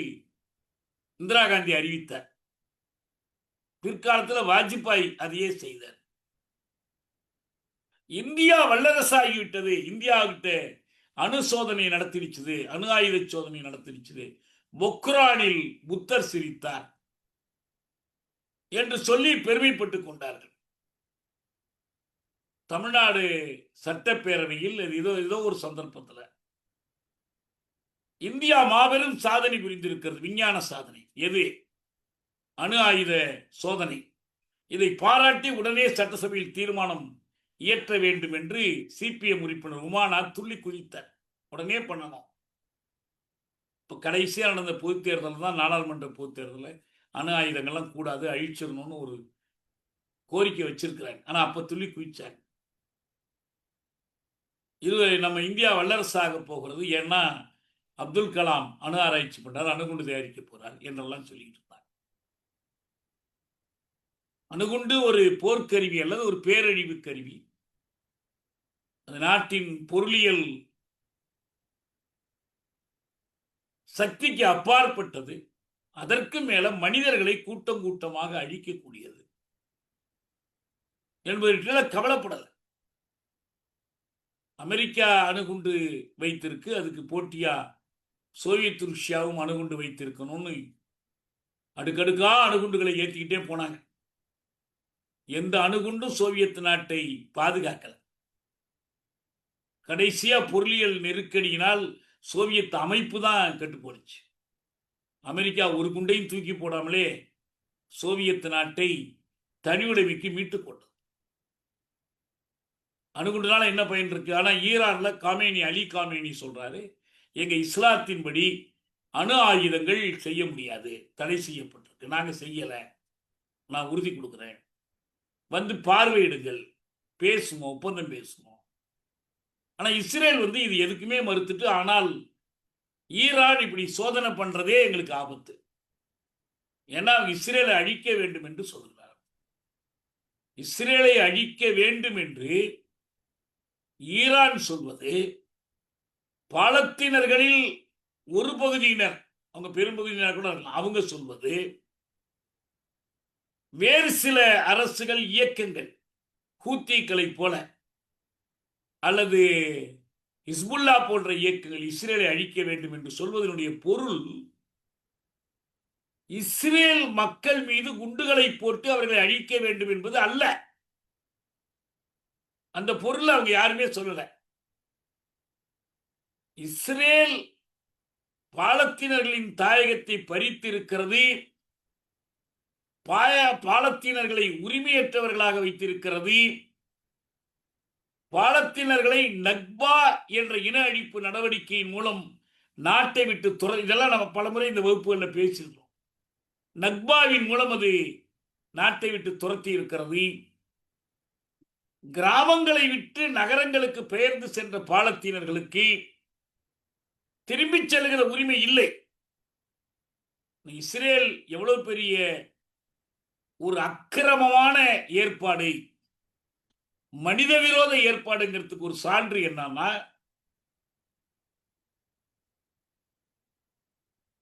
இந்திரா காந்தி அறிவித்தார். பிற்காலத்தில் வாஜ்பாய் அதையே செய்தார். இந்தியா வல்லரசாகிவிட்டது, இந்தியாவிட்ட அணு சோதனை நடத்திருச்சுது, அணு ஆயுத சோதனை நடத்திருச்சுது, பொக்ரானில் புத்தர் சிரித்தார் என்று சொல்லி பெருமைப்பட்டுக் கொண்டார்கள். தமிழ்நாடு சட்டப்பேரவையில் ஏதோ ஒரு சந்தர்ப்பத்தில் இந்தியா மாபெரும் சாதனை புரிந்திருக்கிறது, விஞ்ஞான சாதனை. எது? அணு ஆயுத சோதனை. இதை பாராட்டி உடனே சட்டசபையில் தீர்மானம் இயற்ற வேண்டும் என்று சிபிஎம் உறுப்பினர் உமாநாத் துள்ளி குதித்தார். உடனே பண்ணணும். இப்போ கடைசியாக நடந்த பொதுத் தேர்தல் தான், நாடாளுமன்ற பொதுத் தேர்தலில் அணு ஆயுதங்கள்லாம் கூடாது, அழிச்சிடணும்னு ஒரு கோரிக்கை வச்சிருக்கிறாங்க. ஆனால் அப்போ துள்ளி குதிச்சாங்க. இது நம்ம இந்தியா வல்லரசாக போகிறது, ஏன்னா அப்துல் கலாம் அணு ஆராய்ச்சி பண்ணார், அணுகுண்டு தயாரிக்க போறார் என்றெல்லாம் சொல்லிட்டு இருந்தார். அணுகுண்டு ஒரு போர்க்கருவி அல்லது ஒரு பேரழிவு கருவி. அந்த நாட்டின் பொருளியல் சக்திக்கு அப்பாற்பட்டது. அதற்கு மேல மனிதர்களை கூட்டம் கூட்டமாக அழிக்கக்கூடியது என்பதற்கு கவலைப்படல. அமெரிக்கா அணுகுண்டு வைத்திருக்கு, அதுக்கு போட்டியா சோவியத் ரஷ்யாவும் அணுகுண்டு வைத்திருக்கணும்னு அடுக்கடுக்கா அணுகுண்டுகளை ஏற்றிக்கிட்டே போனாங்க. எந்த அணுகுண்டும் சோவியத் நாட்டை பாதுகாக்கல. கடைசியா பொருளியல் நெருக்கடியினால் சோவியத் அமைப்பு தான் கெட்டு போச்சு. அமெரிக்கா ஒரு குண்டையும் தூக்கி போடாமலே சோவியத் நாட்டை தனியுடைமைக்கு மீட்டுக் கொண்டது. அணுகுண்டுனால என்ன பயன் இருக்கு? ஆனா ஈரான்ல அலி காமேனி சொல்றாரு, எங்க இஸ்லாத்தின்படி அணு ஆயுதங்கள் செய்ய முடியாது, தடை செய்யப்பட்டிருக்கு, நாங்க செய்யல, நான் உறுதி கொடுக்கிறேன், வந்து பார்வையிடுங்கள், பேசுவோம், ஒப்பந்தம் பேசுவோம். ஆனா இஸ்ரேல் இது எதுக்குமே மறுத்துட்டு, ஆனால் ஈரான் இப்படி சோதனை பண்றதே எங்களுக்கு ஆபத்து, ஏன்னா இஸ்ரேலை அழிக்க வேண்டும் என்று சொல்கிறார். இஸ்ரேலை அழிக்க வேண்டும் என்று ஈரான் சொல்வது பாலஸ்தீனர்களில் ஒரு பகுதியினர், அவங்க பெரும்பகுதியினர் கூட இருக்கலாம், அவங்க சொல்வது வேறு சில அரசுகள் இயக்கங்கள் ஹூத்திகளை போல அல்லது ஹிஸ்புல்லா போன்ற இயக்கங்கள் இஸ்ரேலை அழிக்க வேண்டும் என்று சொல்வதனுடைய பொருள் இஸ்ரேல் மக்கள் மீது குண்டுகளை போட்டு அவர்களை அழிக்க வேண்டும் என்பது அல்ல. அந்த பொருள் அவங்க யாருமே சொல்லல. இஸ்ரேல் பாலஸ்தீனர்களின் தாயகத்தை பறித்திருக்கிறது, பாலஸ்தீனர்களை உரிமையற்றவர்களாக வைத்திருக்கிறது, பாலஸ்தீனர்களை நக்பா என்ற இன அழிப்பு நடவடிக்கையின் மூலம் நாட்டை விட்டு இதெல்லாம் நம்ம பலமுறை இந்த வகுப்புகளில் பேசியிருக்கோம். நக்பாவின் மூலம் அது நாட்டை விட்டு துரத்தி இருக்கிறது. கிராமங்களை விட்டு நகரங்களுக்கு பெயர்ந்து சென்ற பாலஸ்தீனர்களுக்கு திரும்பி செல்கிற உரிமை இல்லை. இஸ்ரேல் எவ்வளவு பெரிய ஒரு அக்கிரமமான ஏற்பாடு, மனித விரோத ஏற்பாடுங்கிறதுக்கு ஒரு சான்று என்னன்னா,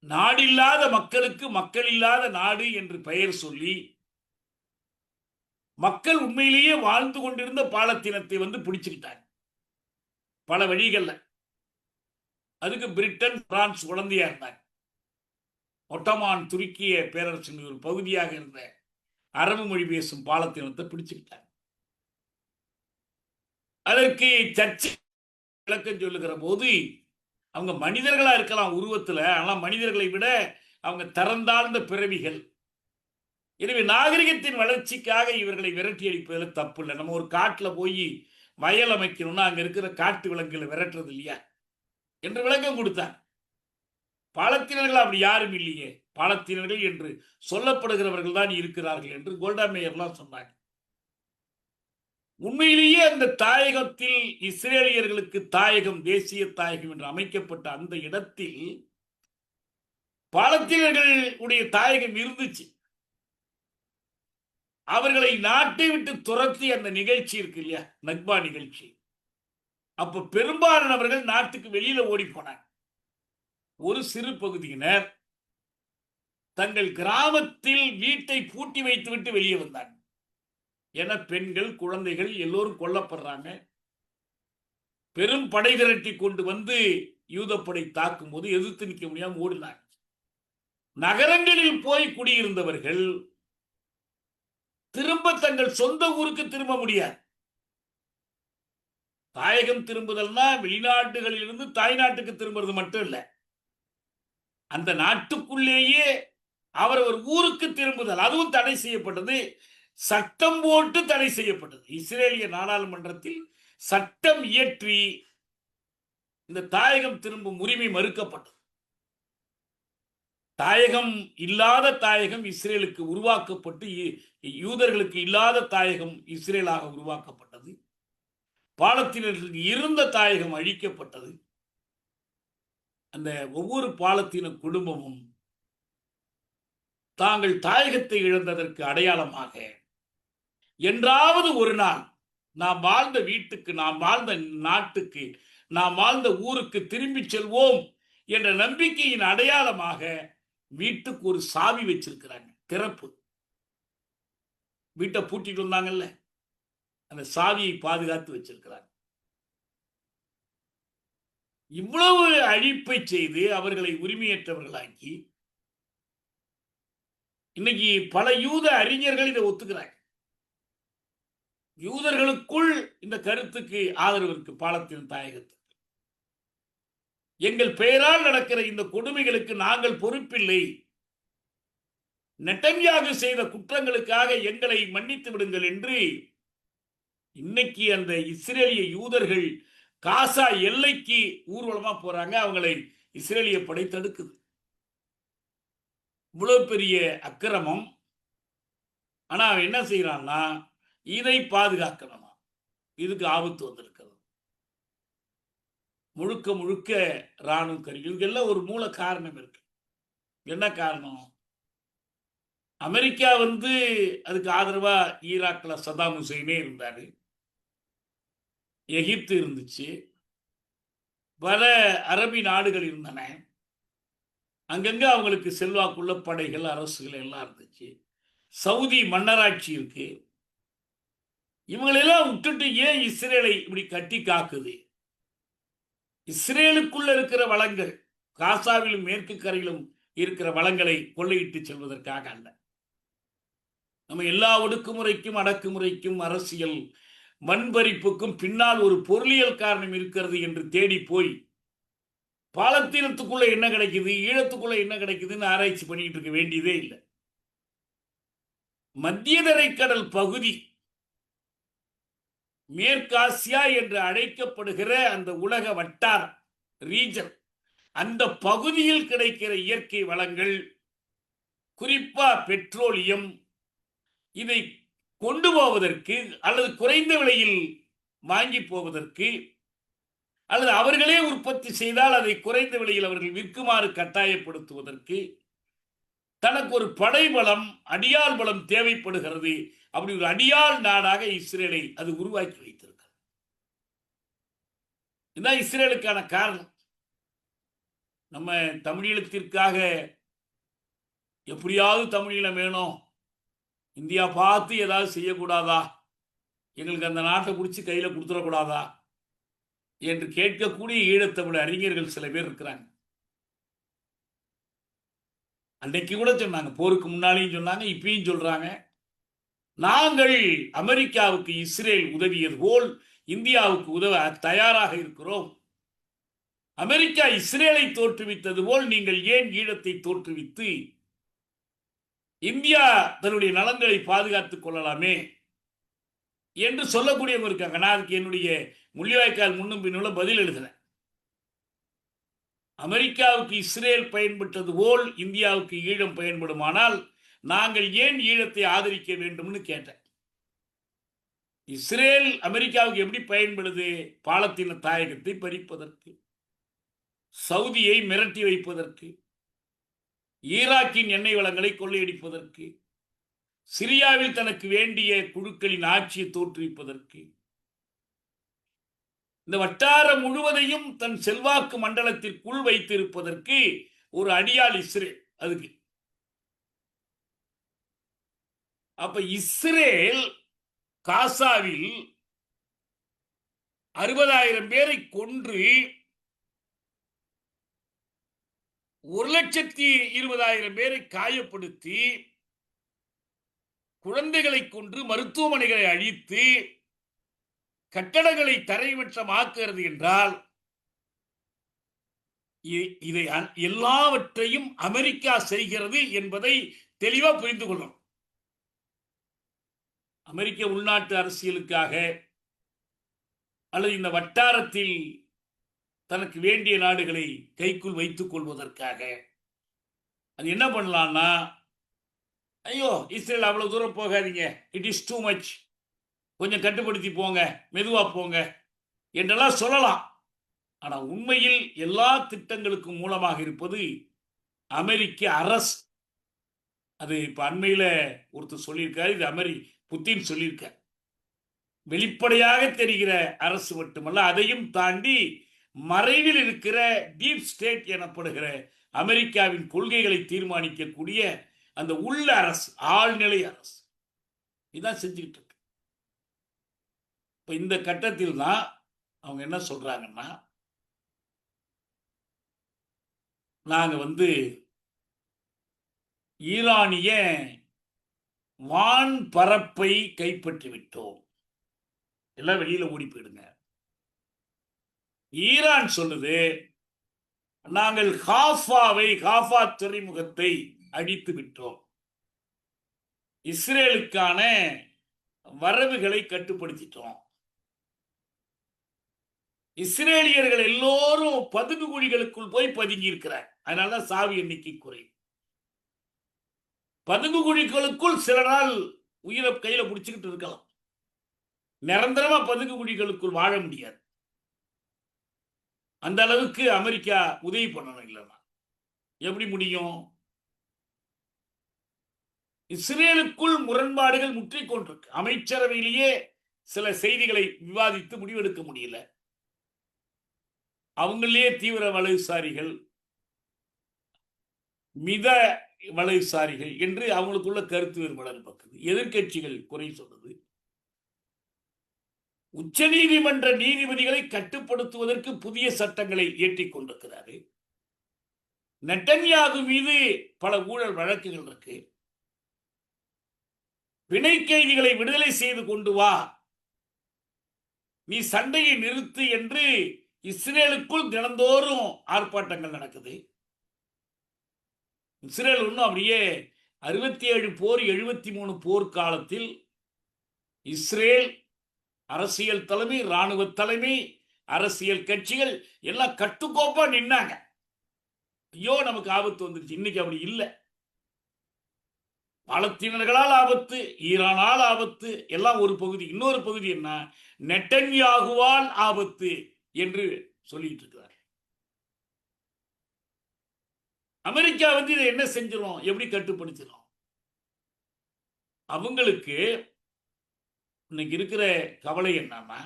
நாடில்லாத மக்களுக்கு மக்கள் இல்லாத நாடு என்று பெயர் சொல்லி மக்கள் உண்மையிலேயே வாழ்ந்து கொண்டிருந்த பாலத்தீனத்தை வந்து பிடிச்சுக்கிட்டாங்க பல வழிகள்ல. அதுக்கு பிரிட்டன், பிரான்ஸ் உடந்தையா இருந்தாங்க. ஒட்டமான் துருக்கிய பேரரசின் ஒரு பகுதியாக இருந்த அரபு மொழி பேசும் பாலத்தீனத்தை பிடிச்சுக்கிட்டாங்க. அதற்கு சர்ச்சை விளக்கம் சொல்லுகிற போது அவங்க மனிதர்களா இருக்கலாம் உருவத்துல, ஆனா மனிதர்களை விட அவங்க தரந்தாழ்ந்த பிறவிகள். எனவே நாகரிகத்தின் வளர்ச்சிக்காக இவர்களை விரட்டி அடிப்பதில் தப்பு இல்லை. நம்ம ஒரு காட்டுல போய் வயல் அமைக்கணும்னா அங்க இருக்கிற காட்டு விலங்குகளை விரட்டுறது இல்லையா என்று விளக்கம் கொடுத்தார். பாலத்தீனர்கள் அப்படி யாரும் இல்லையே, பாலத்தீனர்கள் என்று சொல்லப்படுகிறவர்கள் தான் இருக்கிறார்கள் என்று கோல்டா மேயர்லாம் சொன்னாங்க. உண்மையிலேயே அந்த தாயகத்தில் இஸ்ரேலியர்களுக்கு தாயகம், தேசிய தாயகம் என்று அமைக்கப்பட்ட அந்த இடத்தில் பாலத்தீனர்களுடைய தாயகம் இருந்துச்சு. அவர்களை நாட்டை விட்டு துரத்தி அந்த நிகழ்ச்சி இருக்கு இல்லையா, நக்பா நிகழ்ச்சி, அப்ப பெரும்பாலானவர்கள் நாட்டுக்கு வெளியில ஓடி போனாங்க. ஒரு சிறு பகுதியினர் தங்கள் கிராமத்தில் வீட்டை பூட்டி வைத்துவிட்டு வெளியே வந்தாங்க. என பெண்கள், குழந்தைகள் எல்லோரும் கொல்லப்படுறாங்க. பெரும் படை திரட்டி கொண்டு வந்து யூதப்படை தாக்கும் போது எதிர்த்து நிற்க முடியாம ஓடினாங்க. நகரங்களில் போய் குடியிருந்தவர்கள் திரும்ப தங்கள் சொந்த ஊருக்கு திரும்ப முடியாது. தாயகம் திரும்புதல்னா வெளிநாட்டுகளில் இருந்து தாய்நாட்டுக்கு திரும்புறது மட்டும் இல்ல, அந்த நாட்டுக்குள்ளேயே அவர் ஒரு ஊருக்கு திரும்புதல், அதுவும் தடை செய்யப்பட்டது. சட்டம் போட்டு தடை செய்யப்பட்டது. இஸ்ரேலிய நாடாளுமன்றத்தில் சட்டம் இயற்றி இந்த தாயகம் திரும்பும் உரிமை மறுக்கப்பட்டது. தாயகம் இல்லாத தாயகம் இஸ்ரேலுக்கு உருவாக்கப்பட்டு, யூதர்களுக்கு இல்லாத தாயகம் இஸ்ரேலாக உருவாக்கப்பட்டது. பாலத்தீனர்களுக்கு இருந்த தாயகம் அழிக்கப்பட்டது. அந்த ஒவ்வொரு பாலத்தீன குடும்பமும் தாங்கள் தாயகத்தை இழந்ததற்கு அடையாளமாக என்றாவது ஒரு நாள் நாம் வாழ்ந்த வீட்டுக்கு, நாம் வாழ்ந்த நாட்டுக்கு, நாம் வாழ்ந்த ஊருக்கு திரும்பி செல்வோம் என்ற நம்பிக்கையின் அடையாளமாக வீட்டுக்கு ஒரு சாவி வச்சிருக்கிறாங்க, திறப்பு. வீட்டை பூட்டிட்டு வந்தாங்கல்ல, அந்த சாவியை பாதுகாத்து வச்சிருக்கிறாங்க. இவ்வளவு அழிப்பை செய்து அவர்களை உரிமையற்றவர்களாக்கி இன்னைக்கு பல யூத அறிஞர்கள் இதை ஒத்துக்கிறாங்க. யூதர்களுக்குள் இந்த கருத்துக்கு ஆதரவு இருக்கு. பாலத்தீன தாயகத்துக்கு எங்கள் பெயரால் நடக்கிற இந்த கொடுமைகளுக்கு நாங்கள் பொறுப்பில்லை, நெட்டன்யாகு செய்த குற்றங்களுக்காக எங்களை மன்னித்து விடுங்கள் என்று இன்னைக்கு அந்த இஸ்ரேலிய யூதர்கள் காசா எல்லைக்கு ஊர்வலமா போறாங்க. அவங்களை இஸ்ரேலிய படை தடுக்குது. இவ்வளவு பெரிய அக்கிரமம். ஆனா அவன் என்ன செய்யறான்னா, இதை பாதுகாக்கணுமா, இதுக்கு ஆபத்து வந்திருக்கிறது. முழுக்க முழுக்க ராணுவ கருவி. இதெல்லாம் ஒரு மூல காரணம் இருக்கு. என்ன காரணம்? அமெரிக்கா வந்து அதுக்கு ஆதரவா ஈராக்ல சதாம் ஹுசைனே இருந்தாரு, எகிப்து இருந்துச்சு, பல அரபி நாடுகள் இருந்தன. அங்கங்க அவங்களுக்கு செல்வாக்குள்ள படைகள், அரசுகள் எல்லாம் இருந்துச்சு. சவுதி மன்னராட்சி இருக்கு. இவங்களெல்லாம் விட்டுட்டு ஏன் இஸ்ரேலை இப்படி கட்டி காக்குது? இஸ்ரேலுக்குள்ள இருக்கிற வளங்கள், காசாவிலும் மேற்கு கரையிலும் இருக்கிற வளங்களை கொள்ளையிட்டு செல்வதற்காக அல்ல. நம்ம எல்லா ஒடுக்குமுறைக்கும் அடக்குமுறைக்கும் அரசியல் வன்பறிப்புக்கும் பின்னால் ஒரு பொருளியல் காரணம் இருக்கிறது என்று தேடி போய் பாலத்தீனத்துக்குள்ள என்ன கிடைக்குது, ஈழத்துக்குள்ள என்ன கிடைக்குதுன்னு ஆராய்ச்சி பண்ணிட்டு இருக்க வேண்டியதே இல்லை. மத்திய தரைக்கடல் பகுதி, மேற்காசியா என்று அழைக்கப்படுகிற அந்த உலக வட்டார ரீஜன், அந்த பகுதியில் கிடைக்கிற இயற்கை வளங்கள், குறிப்பா பெட்ரோலியம், இதை கொண்டு போவதற்கு அல்லது குறைந்த விலையில் வாங்கி போவதற்கு, அல்லது அவர்களே உற்பத்தி செய்தால் அதை குறைந்த விலையில் அவர்கள் விற்குமாறு கட்டாயப்படுத்துவதற்கு தனக்கு ஒரு படைபலம், அடியாள் பலம் தேவைப்படுகிறது. அப்படி ஒரு அடியாள் நாடாக இஸ்ரேலை அது உருவாக்கி வைத்திருக்கிறது. இதுதான் இஸ்ரேலுக்கான காரணம். நம்ம தமிழீழத்திற்காக எப்படியாவது தமிழீழம் வேணும், இந்தியா பார்த்து ஏதாவது செய்யக்கூடாதா, எங்களுக்கு அந்த நாட்டை பிடிச்சி கையில் கொடுத்துடக்கூடாதா என்று கேட்கக்கூடிய ஈழத்தமிழ் அறிஞர்கள் சில பேர் இருக்கிறாங்க. அன்னைக்கு கூட சொன்னாங்க, போருக்கு முன்னாலேயும் சொன்னாங்க, இப்பயும் சொல்றாங்க, நாங்கள் அமெரிக்காவுக்கு இஸ்ரேல் உதவியது போல் இந்தியாவுக்கு உதவ தயாராக இருக்கிறோம். அமெரிக்கா இஸ்ரேலை தோற்றுவித்தது போல் நீங்கள் ஏன் ஈழத்தை தோற்றுவித்து இந்தியா தன்னுடைய நலன்களை பாதுகாத்துக் கொள்ளலாமே என்று சொல்லக்கூடியவங்க இருக்காங்க. நான் அதுக்கு என்னுடைய முள்ளிவாய்க்கால் முன்னும் பின்னுள்ள பதில் எழுதினேன். அமெரிக்காவுக்கு இஸ்ரேல் பயன்பட்டது போல் இந்தியாவுக்கு ஈழம் பயன்படுமானால் நாங்கள் ஏன் ஈழத்தை ஆதரிக்க வேண்டும்னு கேட்டேன். இஸ்ரேல் அமெரிக்காவுக்கு எப்படி பயன்படுது? பாலத்தீன தாயகத்தை பறிப்பதற்கு, சவுதியை மிரட்டி வைப்பதற்கு, ஈராக்கின் எண்ணெய் வளங்களை கொள்ளையடிப்பதற்கு, சிரியாவில் தனக்கு வேண்டிய குழுக்களின் ஆட்சியை தோற்றுவிப்பதற்கு, இந்த வட்டாரம் முழுவதையும் தன் செல்வாக்கு மண்டலத்திற்குள் வைத்திருப்பதற்கு ஒரு அடியாள் இஸ்ரேல். அதுக்கு அப்ப இஸ்ரேல் காசாவில் 60,000 பேரை கொன்று 1,20,000 பேரை காயப்படுத்தி, குழந்தைகளை கொன்று, மருத்துவமனைகளை அழித்து, கட்டடங்களை தரைமட்டமாக்குகிறது என்றால் இதை எல்லாவற்றையும் அமெரிக்கா செய்கிறது என்பதை தெளிவா புரிந்து கொள்ளணும். அமெரிக்க உள்நாட்டு அரசியலுக்காக அல்லது இந்த வட்டாரத்தில் தனக்கு வேண்டிய நாடுகளை கைக்குள் வைத்துக் கொள்வதற்காக அது என்ன பண்ணலாம்னா, ஐயோ இஸ்ரேல் அவ்வளவு தூரம் போகாதீங்க, இட் இஸ் டூ மச், கொஞ்சம் கட்டுப்படுத்தி போங்க, மெதுவா போங்க என்றெல்லாம் சொல்லலாம். ஆனால் உண்மையில் எல்லா திட்டங்களுக்கும் மூலமாக இருப்பது அமெரிக்க அரசு. அது இப்ப அண்மையில் ஒருத்தர் சொல்லியிருக்காரு, இது புத்தின் சொல்லியிருக்க. வெளிப்படையாக தெரிகிற அரசு மட்டுமல்ல, அதையும் தாண்டி மறைவில் இருக்கிற டீப் ஸ்டேட் எனப்படுகிற அமெரிக்காவின் கொள்கைகளை தீர்மானிக்கக்கூடிய அந்த உள்ள அரசு, ஆழ்நிலை அரசு இதான் செஞ்சுக்கிட்டு இருக்கு. இப்ப இந்த கட்டத்தில் தான் அவங்க என்ன சொல்றாங்கன்னா, நாங்க ஈரானிய வான் பரப்பை கைப்பற்றி விட்டோம், எல்லாம் வெளியில ஓடி போயிடுங்க. ஈரான் சொல்லுது, நாங்கள் ஹாஃபா துறைமுகத்தை அடித்து விட்டோம், இஸ்ரேலுக்கான வரவுகளை கட்டுப்படுத்திட்டோம், இஸ்ரேலியர்கள் எல்லோரும் பதுங்கு குழிகளுக்குள் போய் பதுங்கி இருக்கிறார், அதனாலதான் சாவி எண்ணிக்கை குறை. பதுங்கு குழிகளுக்குள் சில நாள் உயிரை கையில பிடிச்சுக்கிட்டு இருக்கலாம், நிரந்தரமா பதுங்கு குழிகளுக்குள் வாழ முடியாது. அந்த அளவுக்கு அமெரிக்கா உதவி பண்ணணும். இல்லைன்னா எப்படி முடியும்? இஸ்ரேலுக்குள் முரண்பாடுகள் முற்றிக்கொண்டிருக்கு. அமைச்சரவையிலேயே சில செய்திகளை விவாதித்து முடிவெடுக்க முடியல. அவங்களே தீவிர வலதுசாரிகள், மித வலதுசாரிகள் என்று அவங்களுக்குள்ள கருத்து வேறுபாடு பார்க்குது. எதிர்கட்சிகள் குறை சொல்றது. உச்ச நீதிமன்ற நீதிபதிகளை கட்டுப்படுத்துவதற்கு புதிய சட்டங்களை இயற்றிக் கொண்டிருக்கிறாரு. நெட்டன்யாகு மீது பல ஊழல் வழக்குகள் இருக்கு. பிணை கைதிகளை விடுதலை செய்து கொண்டு வா, நீ சண்டையை நிறுத்து என்று இஸ்ரேலுக்குள் தினந்தோறும் ஆர்ப்பாட்டங்கள் நடக்குது. இஸ்ரேல் ஒன்றும் அப்படியே 67 போர் 73 போர் காலத்தில் இஸ்ரேல் அரசியல் தலைமை, ராணுவ தலைமை, அரசியல் கட்சிகள் எல்லாம் கட்டுக்கோப்பா நின்னாங்க. ஐயோ நமக்கு ஆபத்து வந்துருச்சு. இன்னைக்கு அப்படி இல்லை. பாலத்தீனர்களால் ஆபத்து, ஈரானால் ஆபத்து, எல்லாம் ஒரு பகுதி. இன்னொரு பகுதி என்ன, நெட்டன்யாகுவால் ஆபத்து என்று சொல்லிட்டு இருக்கிறார். அமெரிக்கா இதை என்ன செஞ்சிடும், எப்படி கட்டுப்படுத்திடும்? அவங்களுக்கு இன்னைக்கு இருக்கிற கவலை என்னன்னா,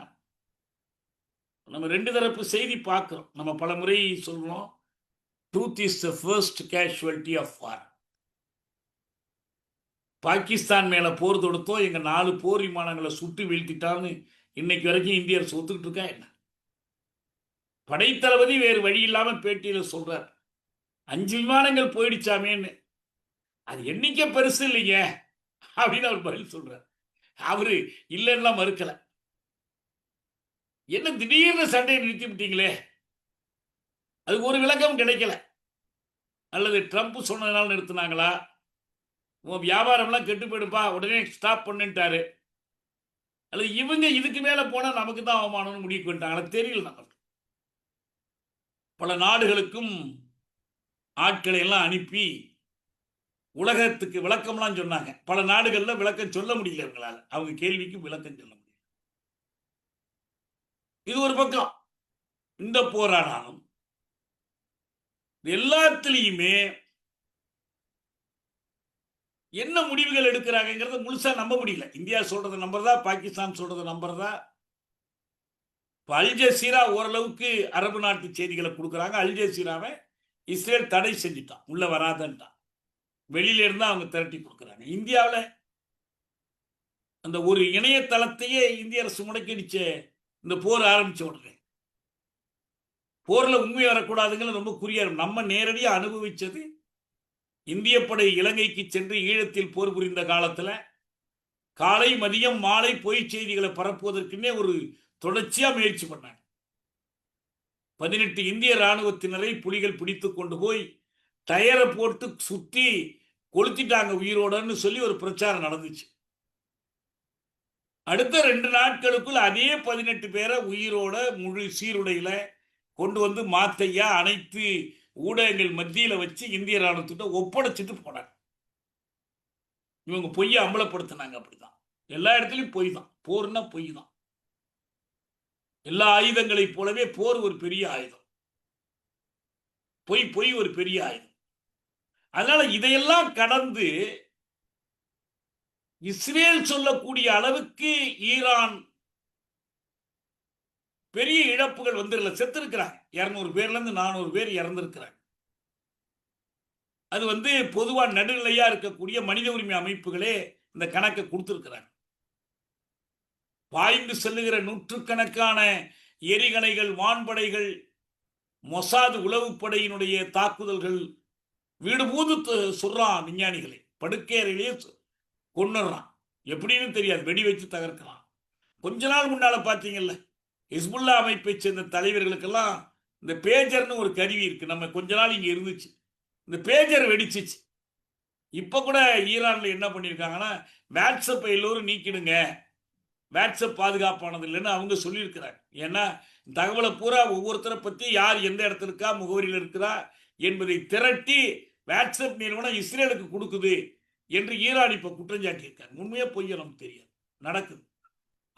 நம்ம ரெண்டு தரப்பு செய்தி பார்க்கிறோம். நம்ம பல முறை சொல்றோம், truth is the first casualty of war. Pakistan மேல போர் தொடுத்தோம், எங்க 4 போர் விமானங்களை சுட்டு வீழ்த்திட்டான்னு இன்னைக்கு வரைக்கும் இந்திய அரசு ஒத்துக்கிட்டு இருக்கா என்ன? படைத்தளபதி வேறு வழி இல்லாம பேட்டியில சொல்றார், 5 விமானங்கள் போயிடுச்சாமேன்னு. அது எண்ணிக்கை பெருசு இல்லைங்க அப்படின்னு அவர் பதில் சொல்றார். அவரு இல்லைன்னா மறுக்கல. என்ன திடீர்னு சண்டையை நிறுத்தி விட்டீங்களே, அதுக்கு ஒரு விளக்கம் கிடைக்கல. அல்லது ட்ரம்ப் சொன்னதுனால நிறுத்தினாங்களா? உன் வியாபாரம்லாம் கெட்டு போயிடுப்பா, உடனே ஸ்டாப் பண்ணுட்டாரு. அல்லது இவங்க இதுக்கு மேல போனா நமக்கு தான் அவமானம்னு முடிவு பண்ணிட்டாங்களா? தெரியல நமக்கு. பல நாடுகளுக்கும் ஆட்களை எல்லாம் அனுப்பி உலகத்துக்கு விளக்கம்லாம் சொன்னாங்க. பல நாடுகள்ல விளக்கம் சொல்ல முடியல இவங்களால. அவங்க கேள்விக்கு விளக்கம் சொல்ல முடியல. இது ஒரு பக்கம். இந்த போராடாலும் எல்லாத்திலையுமே என்ன முடிவுகள் எடுக்கிறாங்கிறத முழுசா நம்ப முடியல. இந்தியா சொல்றதை நம்புறதா, பாகிஸ்தான் சொல்றதை நம்புறதா? அல் ஜசீரா ஓரளவுக்கு அரபு நாட்டு செய்திகளை கொடுக்குறாங்க. அல் ஜசீராவை இஸ்ரேல் தடை செஞ்சுட்டான், உள்ள வராதன்ட்டான். வெளியில இருந்தா அவங்க திரட்டி கொடுக்குறாங்க. இந்தியாவில் அந்த ஒரு இணையதளத்தையே இந்திய அரசு முடக்கிடுச்சு. இந்த போர் ஆரம்பிச்ச உடனே போர்ல உண்மை வரக்கூடாதுங்கிறது ரொம்ப குறியா இருக்கும். நம்ம நேரடியாக அனுபவிச்சது இந்திய படை இலங்கைக்கு சென்று ஈழத்தில் போர் புரிந்த காலத்தில் காலை மதியம் மாலை பொய் செய்திகளை பரப்புவதற்குன்னே ஒரு தொடர்ச்சியா முயற்சி பண்ணாங்க. 18 இந்திய ராணுவத்தினரை புலிகள் பிடித்து கொண்டு போய் டயரை போட்டு சுத்தி கொளுத்திட்டாங்க உயிரோடன்னு சொல்லி ஒரு பிரச்சாரம் நடந்துச்சு. அடுத்த 2 நாட்களுக்குள் அதே 18 பேரை உயிரோட முழு சீருடையில கொண்டு வந்து மாத்தையா அனைத்து ஊடகங்கள் மத்தியில வச்சு இந்திய ராணுவத்திட்ட ஒப்படைச்சிட்டு போனாங்க. இவங்க பொய்யை அம்பலப்படுத்தினாங்க. அப்படிதான் எல்லா இடத்துலையும் பொய் தான். போர்னா பொய் தான். எல்லா ஆயுதங்களைப் போலவே போர் ஒரு பெரிய ஆயுதம். பொய் ஒரு பெரிய ஆயுதம். அதனால இதையெல்லாம் கடந்து இஸ்ரேல் சொல்லக்கூடிய அளவுக்கு ஈரான் பெரிய இழப்புகள் வந்துடல. செத்து இருக்கிறாங்க. 200 பேர்ல இருந்து 400 பேர் இறந்திருக்கிறாங்க. அது பொதுவா நடுநிலையா இருக்கக்கூடிய மனித உரிமை அமைப்புகளே இந்த கணக்கை கொடுத்திருக்கிறாங்க. பாய்ந்து செல்லுகிற நூற்றுக்கணக்கான எரிகணைகள், வான்படைகள், மொசாது உளவுப்படையினுடைய தாக்குதல்கள், வீடு பூந்து சொல்றான் விஞ்ஞானிகளை, படுக்கையறையிலேயே கொண்டுறான். எப்படின்னு தெரியாது, வெடி வச்சு தகர்க்கலாம். கொஞ்ச நாள் முன்னால பார்த்தீங்கல்ல, ஹிஸ்புல்லா அமைப்பை சேர்ந்த தலைவர்களுக்கெல்லாம் இந்த பேஜர்னு ஒரு கருவி இருக்கு. நம்ம கொஞ்ச நாள் இங்கே இருந்துச்சு. இந்த பேஜர் வெடிச்சிச்சு. இப்போ கூட ஈரானில் என்ன பண்ணியிருக்காங்கன்னா, வாட்ஸ்அப்பை எல்லோரும் நீக்கிடுங்க, வாட்ஸ்அப் பாதுகாப்பானது இல்லைன்னு அவங்க சொல்லியிருக்கிறாங்க. ஏன்னா தகவலை பூரா ஒவ்வொருத்தரை பற்றி யார் எந்த இடத்துல இருக்கா, முகவரியில் இருக்கிறா என்பதை திரட்டி வாட்ஸ்அப் நிறுவனம் இஸ்ரேலுக்கு கொடுக்குது என்று ஈரான் இப்போ குற்றம் சாட்டியிருக்காங்க. உண்மையாக பொய்ய நமக்கு தெரியாது, நடக்குது.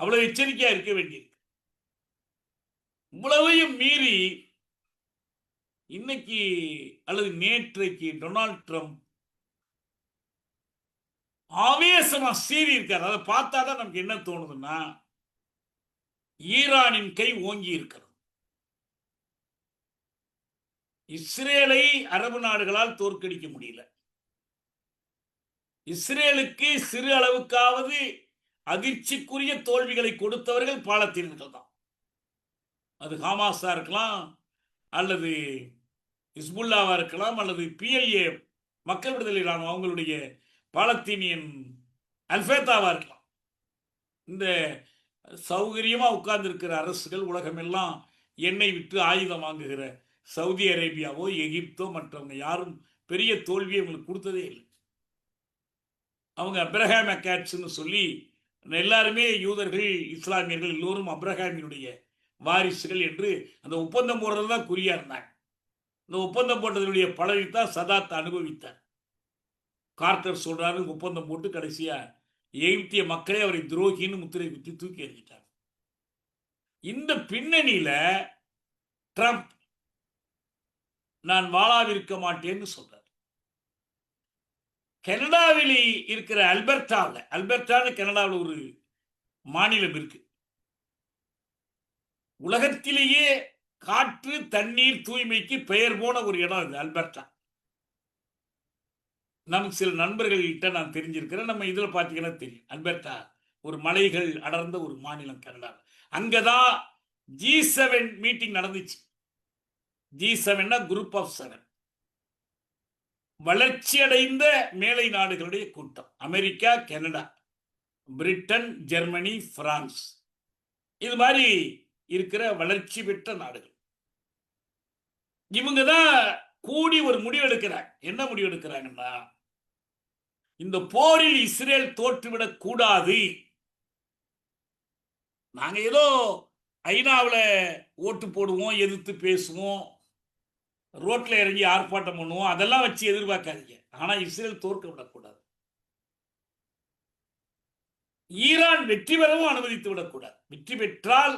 அவ்வளவு எச்சரிக்கையா இருக்க வேண்டியிருக்கு. இவ்வளவையும் மீறி இன்னைக்கு அல்லது நேற்றைக்கு டொனால்ட் ட்ரம்ப் ஆவேசமா சீறி இருக்காரு. அதை பார்த்தாதான் நமக்கு என்ன தோணுதுன்னா, ஈரானின் கை ஓங்கி இருக்கிறது. இஸ்ரேலை அரபு நாடுகளால் தோற்கடிக்க முடியல. இஸ்ரேலுக்கு சிறு அளவுக்காவது அதிர்ச்சிக்குரிய தோல்விகளை கொடுத்தவர்கள் பாலத்தீனர்கள் தான். அது ஹமாஸா இருக்கலாம், அல்லது ஹிஸ்புல்லாவா இருக்கலாம், அல்லது PLA மக்கள் விடுதலை ராணுவம் அவங்களுடைய பாலத்தீனியன் அல்ஃபேத்தாவா இருக்கலாம். இந்த சௌகரியமா உட்கார்ந்து இருக்கிற அரசுகள் உலகமெல்லாம் எண்ணெய் விட்டு ஆயுதம் வாங்குகிற சவுதி அரேபியாவோ எகிப்தோ மற்றவங்க யாரும் பெரிய தோல்வியை அவங்களுக்கு கொடுத்ததே இல்லை. அவங்க அப்ரஹாம் அக்காட்ஸ்ன்னு சொல்லி எல்லாருமே யூதர்கள், இஸ்லாமியர்கள் எல்லோரும் அப்ரஹாமினுடைய வாரிசுகள் என்று அந்த ஒப்பந்தம் போடுறது தான் குறியா இருந்தாங்க. இந்த ஒப்பந்தம் போட்டதனுடைய பலனைத்தான் சதாத் அனுபவித்தார். கார்ட்டர் சொல்றாரு, ஒப்பந்தம் போட்டு கடைசியா எகிப்திய மக்களே அவரை துரோகின்னு முத்திரை குத்தி தூக்கி எறிஞ்சிட்டார். இந்த பின்னணியில ட்ரம்ப் நான் வாழாவிருக்க மாட்டேன்னு சொல்றார். கனடாவில் இருக்கிற அல்பர்டான்னு கனடாவில் ஒரு மாநிலம் இருக்கு. உலகத்திலேயே காற்று தண்ணீர் தூய்மைக்கு பெயர் போன ஒரு இடம் இது அல்பர்டா. நமக்கு சில நண்பர்கள்கிட்ட நான் தெரிஞ்சிருக்கிறேன். நம்ம இதுல பாத்தீங்கன்னா தெரியும். அல்பர்டா ஒரு மலைகள் அடர்ந்த ஒரு மாநிலம் கனடா. அங்கதான் G7 மீட்டிங் நடந்துச்சு. G7 குரூப் ஆஃப் 7, வளர்ச்சியடைந்த மேலை நாடுகளுடைய கூட்டம். America, Canada, Britain, Germany, France, இது மாதிரி இருக்கிற வளர்ச்சி பெற்ற நாடுகள். இவங்க தான் கூடி ஒரு முடிவு எடுக்கிறாங்க. என்ன முடிவு எடுக்கிறாங்கன்னா, இந்த போரில் இஸ்ரேல் தோற்றுவிடக் கூடாது. நாங்க ஏதோ ஐநாவில் ஓட்டு போடுவோம், எதிர்த்து பேசுவோம், ரோட்ல இறங்கி ஆர்ப்பாட்டம் பண்ணுவோம், அதெல்லாம் வச்சு எதிர்பார்க்காதீங்க. ஆனா இஸ்ரேல் தோற்க விடக்கூடாது. ஈரான் வெற்றி பெறவும் அனுமதித்து விடக்கூடாது. வெற்றி பெற்றால்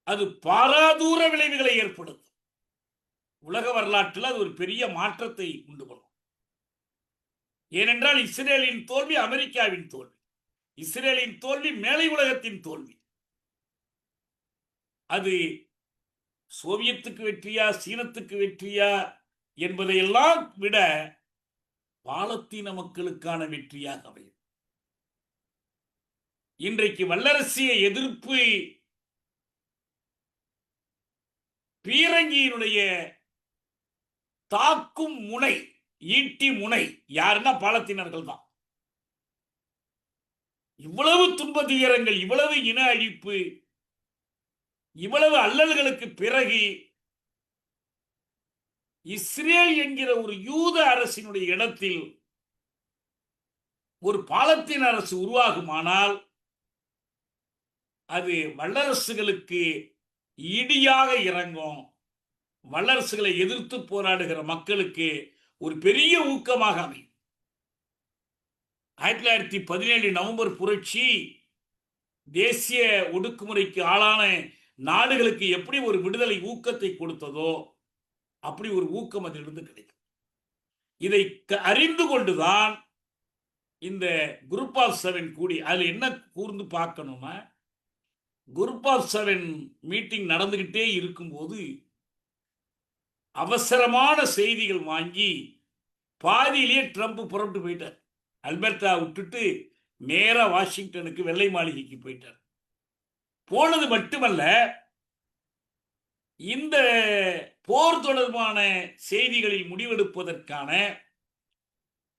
அது பாராதூர விளைவுகளை ஏற்படுத்தும். உலக வரலாற்றில் அது ஒரு பெரிய மாற்றத்தை உண்டு பண்ணும். ஏனென்றால் இஸ்ரேலின் தோல்வி அமெரிக்காவின் தோல்வி, இஸ்ரேலின் தோல்வி மேலை உலகத்தின் தோல்வி. அது சோவியத்துக்கு வெற்றியா சீனத்துக்கு வெற்றியா என்பதையெல்லாம் விட பாலத்தீன மக்களுக்கான வெற்றியாக அமையும். இன்றைக்கு வல்லரசிய எதிர்ப்பு பீரங்கியினுடைய தாக்கும் முனை, ஈட்டி முனை யாருன்னா பாலத்தீனர்கள் தான். இவ்வளவு துன்ப துயரங்கள், இவ்வளவு இன அழிப்பு, இவ்வளவு அல்லல்களுக்கு பிறகு இஸ்ரேல் என்கிற ஒரு யூத அரசினுடைய இடத்தில் ஒரு பாலத்தீன அரசு உருவாகுமானால் அது வல்லரசுகளுக்கு இடியாக இறங்கும். வல்லரசுகளை எதிர்த்து போராடுகிற மக்களுக்கு ஒரு பெரிய ஊக்கமாக அமையும். 1917 நவம்பர் புரட்சி தேசிய ஒடுக்குமுறைக்கு ஆளான நாடுகளுக்கு எப்படி ஒரு விடுதலை ஊக்கத்தை கொடுத்ததோ அப்படி ஒரு ஊக்கம் அதிலிருந்து கிடைக்கும். இதை அறிந்து கொண்டுதான் இந்த குரூப் ஆஃப் 7 கூடி, அதுல என்ன கூர்ந்து பார்க்கணும்னா, குரூப் ஆஃப் 7 மீட்டிங் நடந்துகிட்டே இருக்கும்போது அவசரமான செய்திகள் வாங்கி பாதியிலேயே ட்ரம்ப் புறப்பட்டு போயிட்டார். அல்பர்டா விட்டுட்டு நேரா வாஷிங்டனுக்கு, வெள்ளை மாளிகைக்கு போயிட்டார். போனது மட்டுமல்ல, இந்த போர் தொடர்பான செய்திகளில் முடிவெடுப்பதற்கான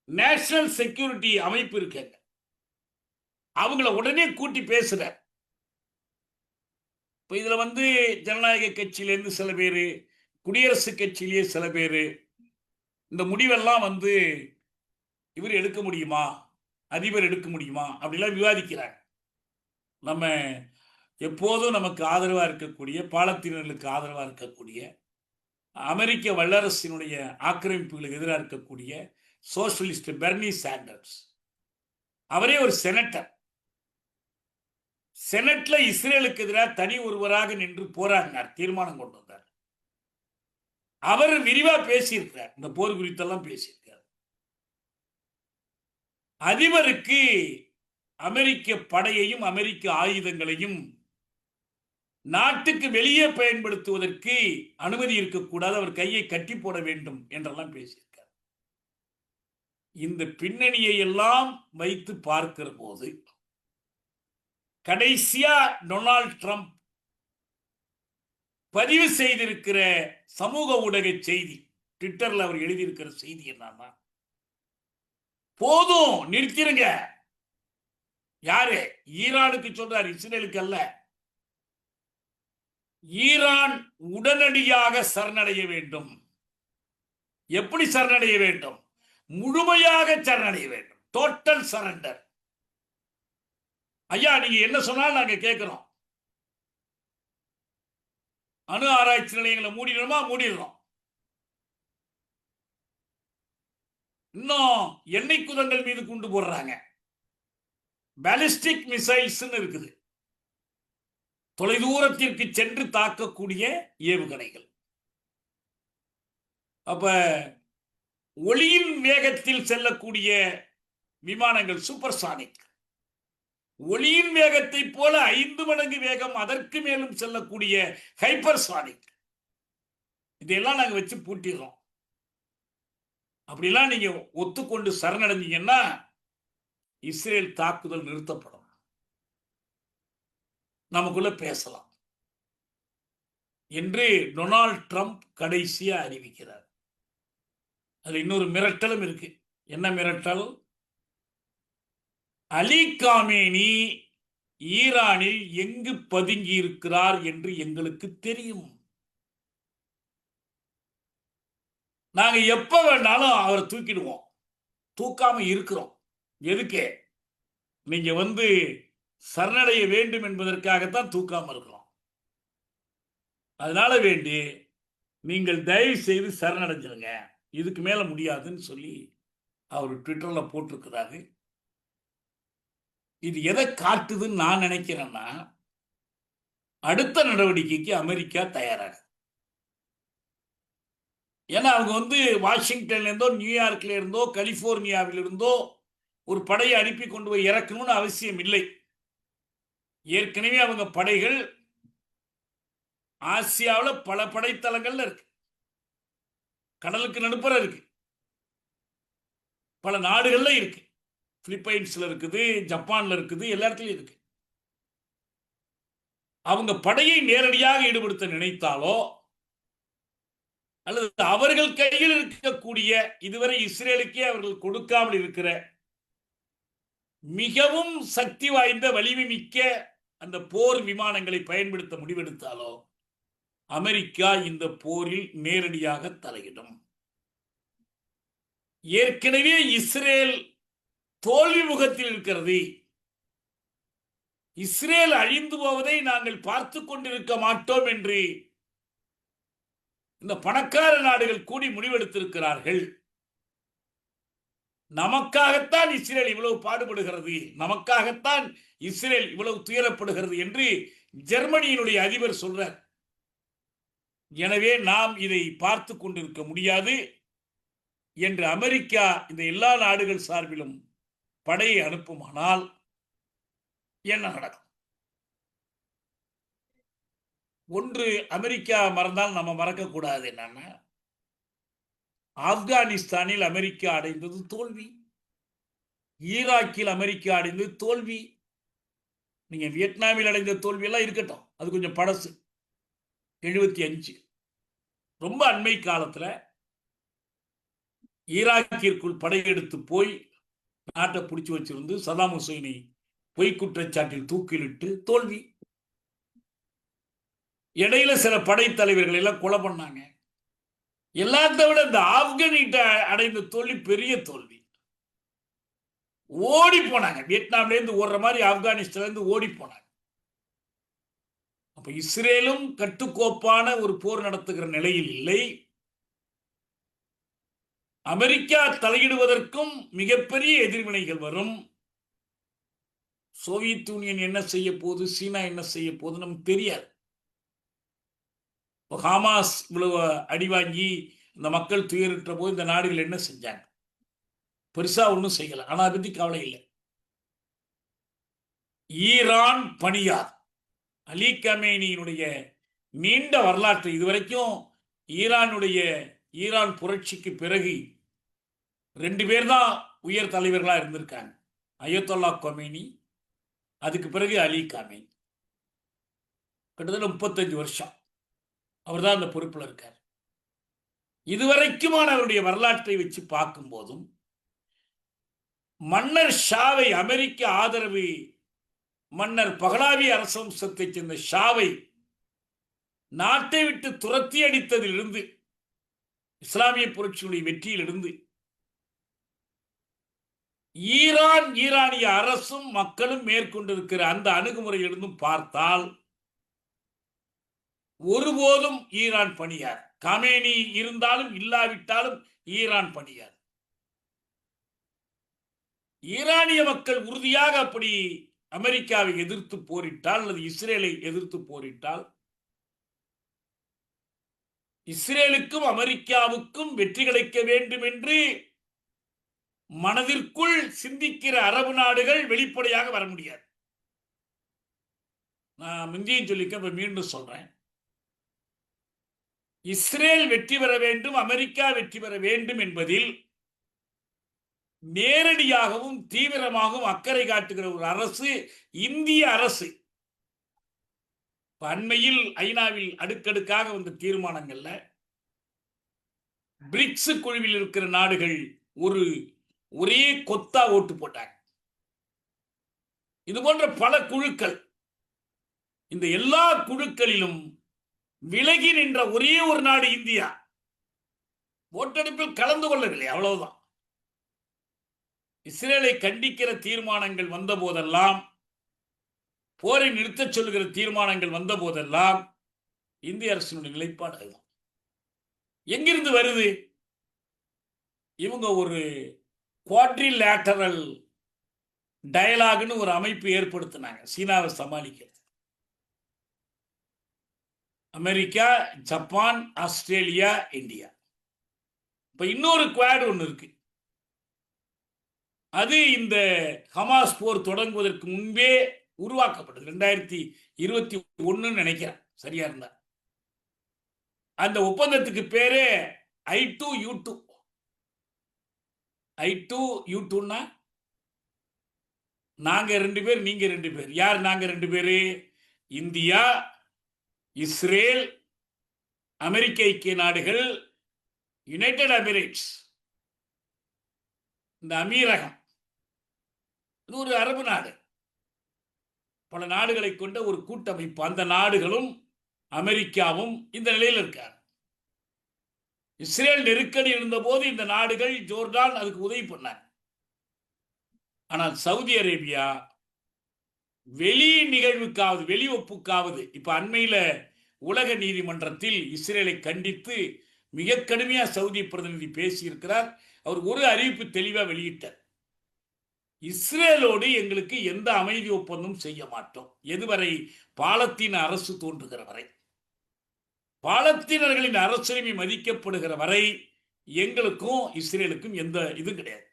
நேஷனல் செக்யூரிட்டி அமைப்பு இருக்காங்க, அவங்கள உடனே கூட்டி பேசுறார். இப்போ இதுல ஜனநாயக கட்சியிலேருந்து சில பேர், குடியரசுக் கட்சியிலேயே சில பேர் இந்த முடிவெல்லாம் இவர் எடுக்க முடியுமா, அதிபர் எடுக்க முடியுமா அப்படிலாம் விவாதிக்கிறாங்க. நம்ம எப்போதும் நமக்கு ஆதரவாக இருக்கக்கூடிய, பாலத்தீனர்களுக்கு ஆதரவாக இருக்கக்கூடிய, அமெரிக்க வல்லரசினுடைய ஆக்கிரமிப்புகளுக்கு எதிராக இருக்கக்கூடிய சோசியலிஸ்ட் பெர்னி சாண்டர்ஸ், அவரே ஒரு செனட்டர். செனட்ல இஸ்ரேலுக்கு எதிராக தனி ஒருவராக நின்று போராடினார், தீர்மானம் கொண்டு வந்தார். அவர் விரிவா பேசியிருக்கிறார், இந்த போர் குறித்தெல்லாம் பேசியிருக்கார். அதிபருக்கு அமெரிக்க படையையும் அமெரிக்க ஆயுதங்களையும் நாட்டுக்கு வெளியே பயன்படுத்துவதற்கு அனுமதி இருக்கக்கூடாது, அவர் கையை கட்டி போட வேண்டும் என்றெல்லாம் பேசியிருக்கார். இந்த பின்னணியை எல்லாம் வைத்து பார்க்கிற போது கடைசியா டொனால்ட் ட்ரம்ப் பதிவு செய்திருக்கிற சமூக ஊடக செய்தி, ட்விட்டர்ல அவர் எழுதியிருக்கிற செய்தி என்னன்னா, போதும் நிறுத்திருங்க. யாரு? ஈரானுக்கு சொல்றார், இஸ்ரேலுக்கு அல்ல. ஈரான் உடனடியாக சரணடைய வேண்டும். எப்படி சரணடைய வேண்டும்? முழுமையாக சரணடைய வேண்டும். Total surrender. ஐயா, நீங்க என்ன சொன்னாலும் நாங்க கேட்கிறோம். அணு ஆராய்ச்சி நிலையங்களை மூடிடணுமா? மூடிடுறோம். இன்னும் எண்ணெய் குதங்கள் மீது குண்டு போடுறாங்க. பாலிஸ்டிக் மிசைல்ஸ் இருக்குது, தொலைதூரத்திற்கு சென்று தாக்கக்கூடிய ஏவுகணைகள். அப்ப ஒளியின் வேகத்தில் செல்லக்கூடிய விமானங்கள், சூப்பர்சானிக். ஒளியின் வேகத்தை போல 5 மடங்கு வேகம், அதற்கு மேலும் செல்லக்கூடிய ஹைப்பர்சானிக். இதெல்லாம் நாங்க வச்சு பூட்டிடுறோம். அப்படிலாம் நீங்க ஒத்துக்கொண்டு சரணடைஞ்சீங்கன்னா இஸ்ரேல் தாக்குதல் நிறுத்தப்படும். நமக்குள்ள பேசலாம் என்று டொனால்ட் ட்ரம்ப் கடைசியா அறிவிக்கிறார். அதுல இன்னொரு மிரட்டலும் இருக்கு. என்ன மிரட்டல்? அலி காமேனி ஈரானில் எங்கு பதுங்கி இருக்கிறார் என்று எங்களுக்கு தெரியும். நாங்க எப்ப வேணாலும் அவரை தூக்கிடுவோம். தூக்காம இருக்கிறோம். எதுக்கு? நீங்க சரணடைய வேண்டும் என்பதற்காகத்தான் தூக்காம இருக்கிறோம். அதனால வேண்டி நீங்கள் தயவு செய்து சரணடைஞ்சிருங்க, இதுக்கு மேல முடியாதுன்னு சொல்லி அவர் ட்விட்டர்ல போட்டிருக்கிறாரு. இது எதை காட்டுதுன்னு நான் நினைக்கிறேன்னா, அடுத்த நடவடிக்கைக்கு அமெரிக்கா தயாராக. ஏன்னா அவங்க வாஷிங்டன்ல இருந்தோ நியூயார்க்ல இருந்தோ கலிபோர்னியாவில் இருந்தோ ஒரு படையை அனுப்பி கொண்டு போய் இறக்கணும்னு அவசியம் இல்லை. ஏற்கனவே அவங்க படைகள் ஆசியாவில் பல படைத்தளங்கள்ல இருக்கு. கடலுக்கு நடுப்புற இருக்கு, பல நாடுகள்ல இருக்கு. பிலிப்பைன்ஸ்ல இருக்குது, ஜப்பான்ல இருக்குது, எல்லா இடத்துலயும் இருக்கு. அவங்க படையை நேரடியாக ஈடுபடுத்த நினைத்தாலோ அல்லது அவர்கள் கையில் இருக்கக்கூடிய இதுவரை இஸ்ரேலுக்கே அவர்கள் கொடுக்காமல் இருக்கிற மிகவும் சக்தி வாய்ந்த வலிமை மிக்க அந்த போர் விமானங்களை பயன்படுத்த முடிவெடுத்தாலோ அமெரிக்கா இந்த போரில் நேரடியாக தலையிடும். ஏற்கனவே இஸ்ரேல் தோல்வி முகத்தில் இருக்கிறது. இஸ்ரேல் அழிந்து போவதை நாங்கள் பார்த்து கொண்டிருக்க மாட்டோம் என்று இந்த பணக்கார நாடுகள் கூடி முடிவெடுத்திருக்கிறார்கள். நமக்காகத்தான் இஸ்ரேல் இவ்வளவு பாடுபடுகிறது, நமக்காகத்தான் இஸ்ரேல் இவ்வளவு துயரப்படுகிறது என்று ஜெர்மனியினுடைய அதிபர் சொல்றார். எனவே நாம் இதை பார்த்து கொண்டிருக்க முடியாது என்று அமெரிக்கா இந்த எல்லா நாடுகள் சார்பிலும் படையை அனுப்புமானால் என்ன நடக்கும்? ஒன்று அமெரிக்கா மறந்தால் நம்ம மறக்கக்கூடாது. என்னன்னா, ஆப்கானிஸ்தானில் அமெரிக்கா அடைந்தது தோல்வி, ஈராக்கில் அமெரிக்கா அடைந்தது தோல்வி. நீங்க வியட்நாமில் அடைந்த தோல்வி எல்லாம் இருக்கட்டும், அது கொஞ்சம் பழசு. 75 ரொம்ப அண்மை காலத்துல ஈராக்கிற்குள் படையெடுத்து போய் நாட்டை பிடிச்சு வச்சிருந்து சதாம் ஹுசைனை பொய் குற்றச்சாட்டில் தூக்கிலிட்டு தோல்வி. இடையில சில படைத்தலைவர்கள் எல்லாம் கொலை பண்ணாங்க. எல்லாத்த விட இந்த ஆப்கானிட்ட அடைந்த தோல்வி பெரிய தோல்வி. ஓடி போனாங்க, வியட்நாம்ல இருந்து ஓடுற மாதிரி ஆப்கானிஸ்தான்ல இருந்து ஓடி போனாங்க. அப்ப இஸ்ரேலும் கட்டுக்கோப்பான ஒரு போர் நடத்துகிற நிலையில் இல்லை. அமெரிக்கா தலையிடுவதற்கும் மிகப்பெரிய எதிர்வினைகள் வரும். சோவியத் யூனியன் என்ன செய்ய போகுது, சீனா என்ன செய்ய போகுது நமக்கு தெரியாது. ஹமாஸ் இவ்வளவு அடி வாங்கி இந்த மக்கள் துயரிட்ட போது இந்த நாடுகள் என்ன செஞ்சாங்க? பெருசா ஒன்றும் செய்யல. ஆனா அதை பத்தி கவலை இல்லை. ஈரான் பணியார் அலி கமேனியினுடைய நீண்ட வரலாற்று இதுவரைக்கும் ஈரான் புரட்சிக்கு பிறகு 2 பேர் தான் உயர் தலைவர்களா இருந்திருக்காங்க. அயத்தொல்லா கொமேனி, அதுக்கு பிறகு அலி காமேனி. கிட்டத்தட்ட 35 வருஷம் அவர் தான் அந்த பொறுப்பில் இருக்கார். இதுவரைக்குமான அவருடைய வரலாற்றை வச்சு பார்க்கும் போதும் மன்னர் ஷாவை, அமெரிக்க ஆதரவு மன்னர் பகலாவி அரசவம்சத்தைச் சேர்ந்த ஷாவை நாட்டை விட்டு துரத்தி அடித்ததிலிருந்து, இஸ்லாமிய புரட்சியுடைய வெற்றியிலிருந்து ஈரானிய அரசும் மக்களும் மேற்கொண்டிருக்கிற அந்த அணுகுமுறையிலிருந்தும் பார்த்தால் ஒருபோதும் ஈரான் பணியார். கமேனி இருந்தாலும் இல்லாவிட்டாலும் ஈரான் பணியார். ஈரானிய மக்கள் உறுதியாக அப்படி அமெரிக்காவை எதிர்த்து போரிட்டால் அல்லது இஸ்ரேலை எதிர்த்து போரிட்டால் இஸ்ரேலுக்கும் அமெரிக்காவுக்கும் வெற்றி கிடைக்க வேண்டும் என்று மனதிற்குள் சிந்திக்கிற அரபு நாடுகள் வெளிப்படையாக வர முடியாது. நான் முந்தியும் சொல்லிக்க, இப்ப மீண்டும் சொல்றேன். இஸ்ரேல் வெற்றி பெற வேண்டும், அமெரிக்கா வெற்றி பெற வேண்டும் என்பதில் நேரடியாகவும் தீவிரமாகவும் அக்கறை காட்டுகிற ஒரு அரசு இந்திய அரசு. அண்மையில் ஐநாவில் அடுக்கடுக்காக வந்த தீர்மானங்கள்ல பிரிக்ஸ் குழுவில் இருக்கிற நாடுகள் ஒரே கொத்தா ஓட்டு போட்டாங்க. இது போன்ற பல குழுக்கள், இந்த எல்லா குழுக்களிலும் விலகி நின்ற ஒரே ஒரு நாடு இந்தியா. ஓட்டெடுப்பில் கலந்து கொள்ளவில்லை, அவ்வளவுதான். இஸ்ரேலை கண்டிக்கிற தீர்மானங்கள் வந்த போதெல்லாம், போரை நிறுத்தச் சொல்லுகிற தீர்மானங்கள் வந்த போதெல்லாம் இந்திய அரசினுடைய நிலைப்பாடு அதுதான். எங்கிருந்து வருது? இவங்க ஒரு குவாட்ரிலேட்டரல் டயலாக்னு ஒரு அமைப்பு ஏற்படுத்தினாங்க சீனாவை சமாளிக்க. America, Japan, Australia, India. இப்ப இன்னொரு குவாட் ஒன்று இருக்கு. அது இந்த ஹமாஸ் போர் தொடங்குவதற்கு முன்பே உருவாக்கப்பட்டது. 2021 நினைக்கிறேன், சரியா இருந்தா. அந்த ஒப்பந்தத்துக்கு பேரு I2U2. I2U2ன்னா நாங்க 2 பேர், நீங்க 2 பேர். யார் நாங்க 2 பேரு? இந்தியா, இஸ்ரேல், அமெரிக்க ஐக்கிய நாடுகள், யுனைடெட் எமிரேட்ஸ், இந்த அமீரகம். இது ஒரு அரபு நாடு, பல நாடுகளை கொண்ட ஒரு கூட்டமைப்பு. அந்த நாடுகளும் அமெரிக்காவும் இந்த நிலையில் இருக்காங்க. இஸ்ரேல் நெருக்கடி இருந்தபோது இந்த நாடுகள், ஜோர்டான் அதுக்கு உதவி பண்ணாங்க. ஆனால் சவுதி அரேபியா வெளி நிகழ்வுக்காவது, வெளி ஒப்புக்காவது, இப்ப அண்மையில உலக நீதிமன்றத்தில் இஸ்ரேலை கண்டித்து மிக கடுமையா சவுதி பிரதிநிதி பேசியிருக்கிறார். அவர் ஒரு அறிவிப்பு தெளிவா வெளியிட்டார். இஸ்ரேலோடு எங்களுக்கு எந்த அமைதி ஒப்பந்தம் செய்ய மாட்டோம், எதுவரை பாலத்தீன அரசு தோன்றுகிற வரை, பாலத்தீனர்களின் அரசுரிமை மதிக்கப்படுகிற வரை எங்களுக்கும் இஸ்ரேலுக்கும் எந்த இது கிடையாது.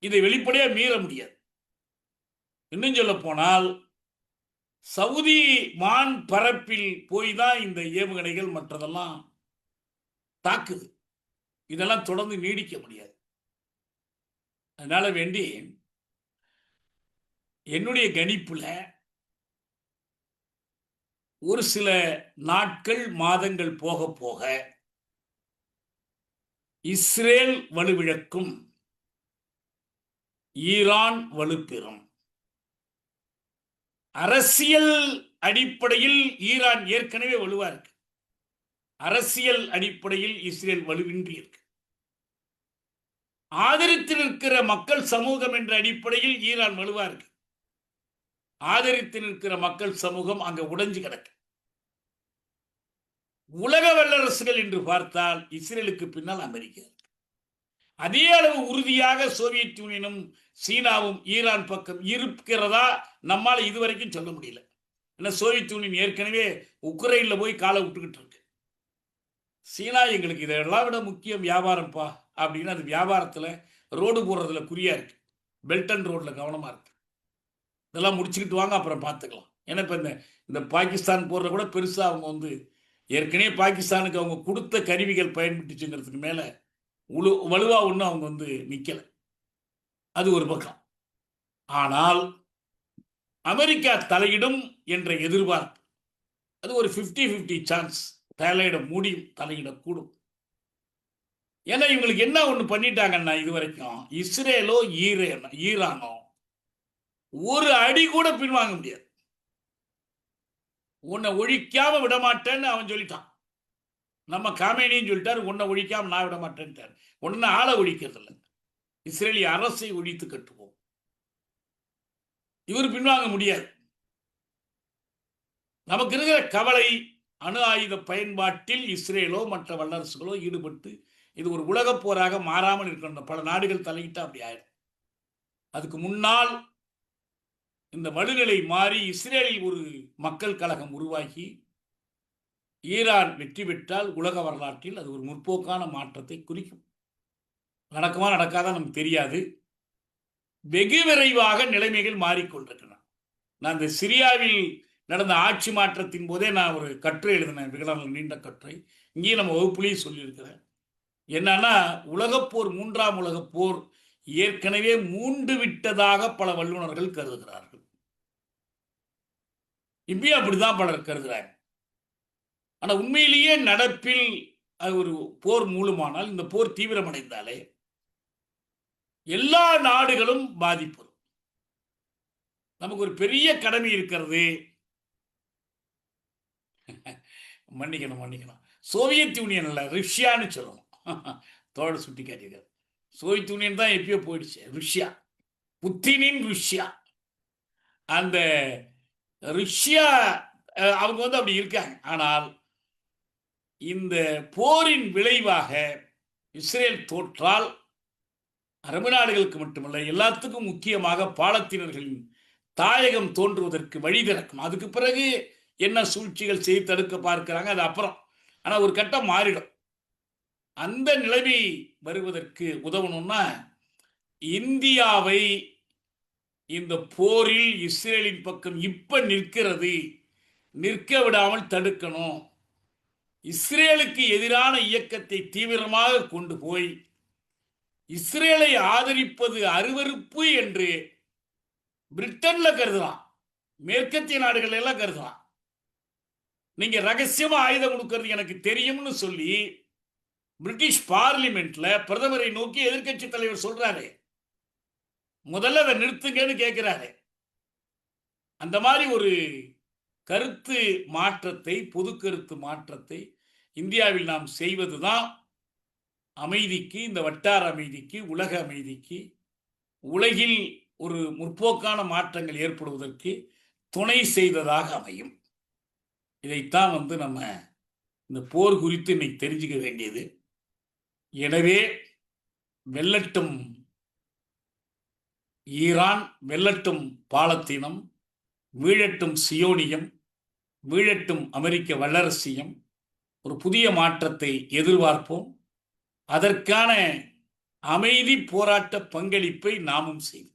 இதை வெளிப்படையா மீற முடியாது. இன்னும் சொல்ல போனால் சவுதி வான் பரப்பில் போய் தான் இந்த ஏவுகணைகள் மற்றதெல்லாம் தாக்குது. இதெல்லாம் தொடர்ந்து நீடிக்க முடியாது. அதனால வேண்டி என்னுடைய கணிப்புல ஒரு சில நாட்கள், மாதங்கள் போக போக இஸ்ரேல் வலுவிழக்கும், ஈரான் வலுப்பெறும். அரசியல் அடிப்படையில் ஈரான் ஏற்கனவே வலுவா இருக்கு. அரசியல் அடிப்படையில் இஸ்ரேல் வலுவின்றி இருக்கு. ஆதரித்து நிற்கிற மக்கள் சமூகம் என்ற அடிப்படையில் ஈரான் வலுவா இருக்கு. ஆதரித்து நிற்கிற மக்கள் சமூகம் அங்க உடைஞ்சு கிடக்கு. உலக வல்லரசுகள் என்று பார்த்தால் இஸ்ரேலுக்கு பின்னால் அமெரிக்கா இருக்கு. அதே அளவு உறுதியாக சோவியத் யூனியனும் சீனாவும் ஈரான் பக்கம் இருக்கிறதா நம்மால இதுவரைக்கும் சொல்ல முடியல. ஏன்னா சோவியத் யூனியன் ஏற்கனவே உக்ரைன்ல போய் காலை விட்டுக்கிட்டு இருக்கு. சீனா எங்களுக்கு இதெல்லாம் விட முக்கியம் வியாபாரம்ப்பா அப்படின்னு அது வியாபாரத்தில் ரோடு போடுறதுல குறியா இருக்கு. பெல்ட் அண்ட் ரோட்ல கவனமா இருக்கு. இதெல்லாம் முடிச்சுக்கிட்டு வாங்க, அப்புறம் பார்த்துக்கலாம். ஏன்னா இப்போ இந்த பாகிஸ்தான் போடுற கூட பெருசாக அவங்க ஏற்கனவே பாகிஸ்தானுக்கு அவங்க கொடுத்த கருவிகள் பயன்பட்டுச்சுங்கிறதுக்கு மேலே வலுவா ஒன்றும் அவங்க நிற்கலை. அது ஒரு பக்கம். ஆனால் அமெரிக்கா தலையிடும் என்ற எதிர்பார்ப்பு, அது ஒரு 50-50 சான்ஸ். தலையிட முடியும், தலையிடக்கூடும். ஏன்னா இவங்களுக்கு என்ன ஒன்று பண்ணிட்டாங்கன்னா, இது வரைக்கும் இஸ்ரேலோ ஈரானோ ஒரு அடி கூட பின்வாங்க முடியாது. உன்னை ஒழிக்காம விட மாட்டேன்னு அவன் சொல்லிட்டான். நம்ம காமேனியும் சொல்லிட்டாரு, உன்னை ஒழிக்காம நான் விட மாட்டேன்ட்டார். உன்னை ஆளை ஒழிக்கிறது இல்லை, இஸ்ரேலிய அரசை ஒழித்து கட்டுவோம். இவர் பின்வாங்க முடியாது. நமக்கு இருக்கிற கவலை, அணு ஆயுத பயன்பாட்டில் இஸ்ரேலோ மற்ற வல்லரசுகளோ ஈடுபட்டு இது ஒரு உலக போராக மாறாமல் இருக்கின்ற பல நாடுகள் தலையிட்டு அப்படி ஆயிடும். அதுக்கு முன்னால் இந்த வலுநிலை மாறி இஸ்ரேலில் ஒரு மக்கள் கழகம் உருவாகி ஈரான் வெற்றி பெற்றால் உலக வரலாற்றில் அது ஒரு முற்போக்கான மாற்றத்தை குறிக்கும். நடக்குமா நடக்காதா நமக்கு தெரியாது. வெகு விரைவாக நிலைமைகள் மாறிக்கொண்டிருக்கின்றன. நான் இந்த சிரியாவில் நடந்த ஆட்சி மாற்றத்தின் போதே நான் ஒரு கட்டுரை எழுதினேன், விகடனில் நீண்ட கட்டுரை. இங்கேயும் நம்ம வகுப்புலையும் சொல்லியிருக்கிறேன். என்னன்னா, உலகப்போர், மூன்றாம் உலகப்போர் ஏற்கனவே மூண்டு விட்டதாக பல வல்லுநர்கள் கருதுகிறார்கள். இப்பயும் அப்படிதான் பலர் கருதுகிறாங்க. ஆனா உண்மையிலேயே நடப்பில் அது ஒரு போர் மூலமானால், இந்த போர் தீவிரமடைந்தாலே எல்லா நாடுகளும் பாதிப்பு. நமக்கு ஒரு பெரிய கடமை இருக்கிறது. மன்னிக்கணும். சோவியத் யூனியன் இல்ல, ரஷ்யான்னு சொல்லணும். தோட சுட்டி காட்டியிருக்காரு. சோவியத் யூனியன் தான் எப்பயோ போயிடுச்சு. ருஷ்யா, புத்தினின் ருஷ்யா. அந்த ருஷ்யா அவங்க வந்து அப்படி இருக்காங்க. ஆனால் இந்த போரின் விளைவாக இஸ்ரேல் தோற்றால் அரபு நாடுகளுக்கு மட்டுமல்ல, எல்லாத்துக்கும் முக்கியமாக பாலத்தீனர்களின் தாயகம் தோன்றுவதற்கு வழி திறக்கும். அதுக்கு பிறகு என்ன சூழ்ச்சிகள் செய்து தடுக்க பார்க்கிறாங்க, அது அப்புறம். ஆனால் ஒரு கட்டம் மாறிடும். அந்த நிலைமை வருவதற்கு உதவணும்னா இந்தியாவை இந்த போரில் இஸ்ரேலின் பக்கம் இப்ப நிற்கிறது, நிற்க விடாமல் தடுக்கணும். இஸ்ரேலுக்கு எதிரான இயக்கத்தை தீவிரமாக கொண்டு போய் இஸ்ரேலை ஆதரிப்பது அருவருப்பு என்று பிரிட்டன்ல கருதலாம், மேற்கத்திய நாடுகள் எல்லாம் கருதலாம். நீங்க ரகசியமா ஆயுதம் கொடுக்கிறது எனக்கு தெரியும்னு சொல்லி பிரிட்டிஷ் பார்லிமெண்ட்ல பிரதமரை நோக்கி எதிர்க்கட்சி தலைவர் சொல்றாரு, முதல்ல அதை நிறுத்துங்கன்னு கேட்கிறாரு. அந்த மாதிரி ஒரு கருத்து மாற்றத்தை, பொது கருத்து மாற்றத்தை இந்தியாவில் நாம் செய்வதுதான் அமைதிக்கு, இந்த வட்டார அமைதிக்கு, உலக அமைதிக்கு, உலகில் ஒரு முற்போக்கான மாற்றங்கள் ஏற்படுவதற்கு துணை செய்ததாக அமையும். இதைத்தான் வந்து நம்ம இந்த போர் குறித்து இன்னைக்கு தெரிஞ்சுக்க வேண்டியது. எனவே வெல்லட்டும் ஈரான், வெல்லட்டும் பாலத்தீனம், வீழட்டும் சியோனியம், வீழட்டும் அமெரிக்க வல்லரசியம். ஒரு புதிய மாற்றத்தை எதிர்பார்ப்போம். அதற்கான அமைதி போராட்ட பங்களிப்பை நாமும் செய்வோம்.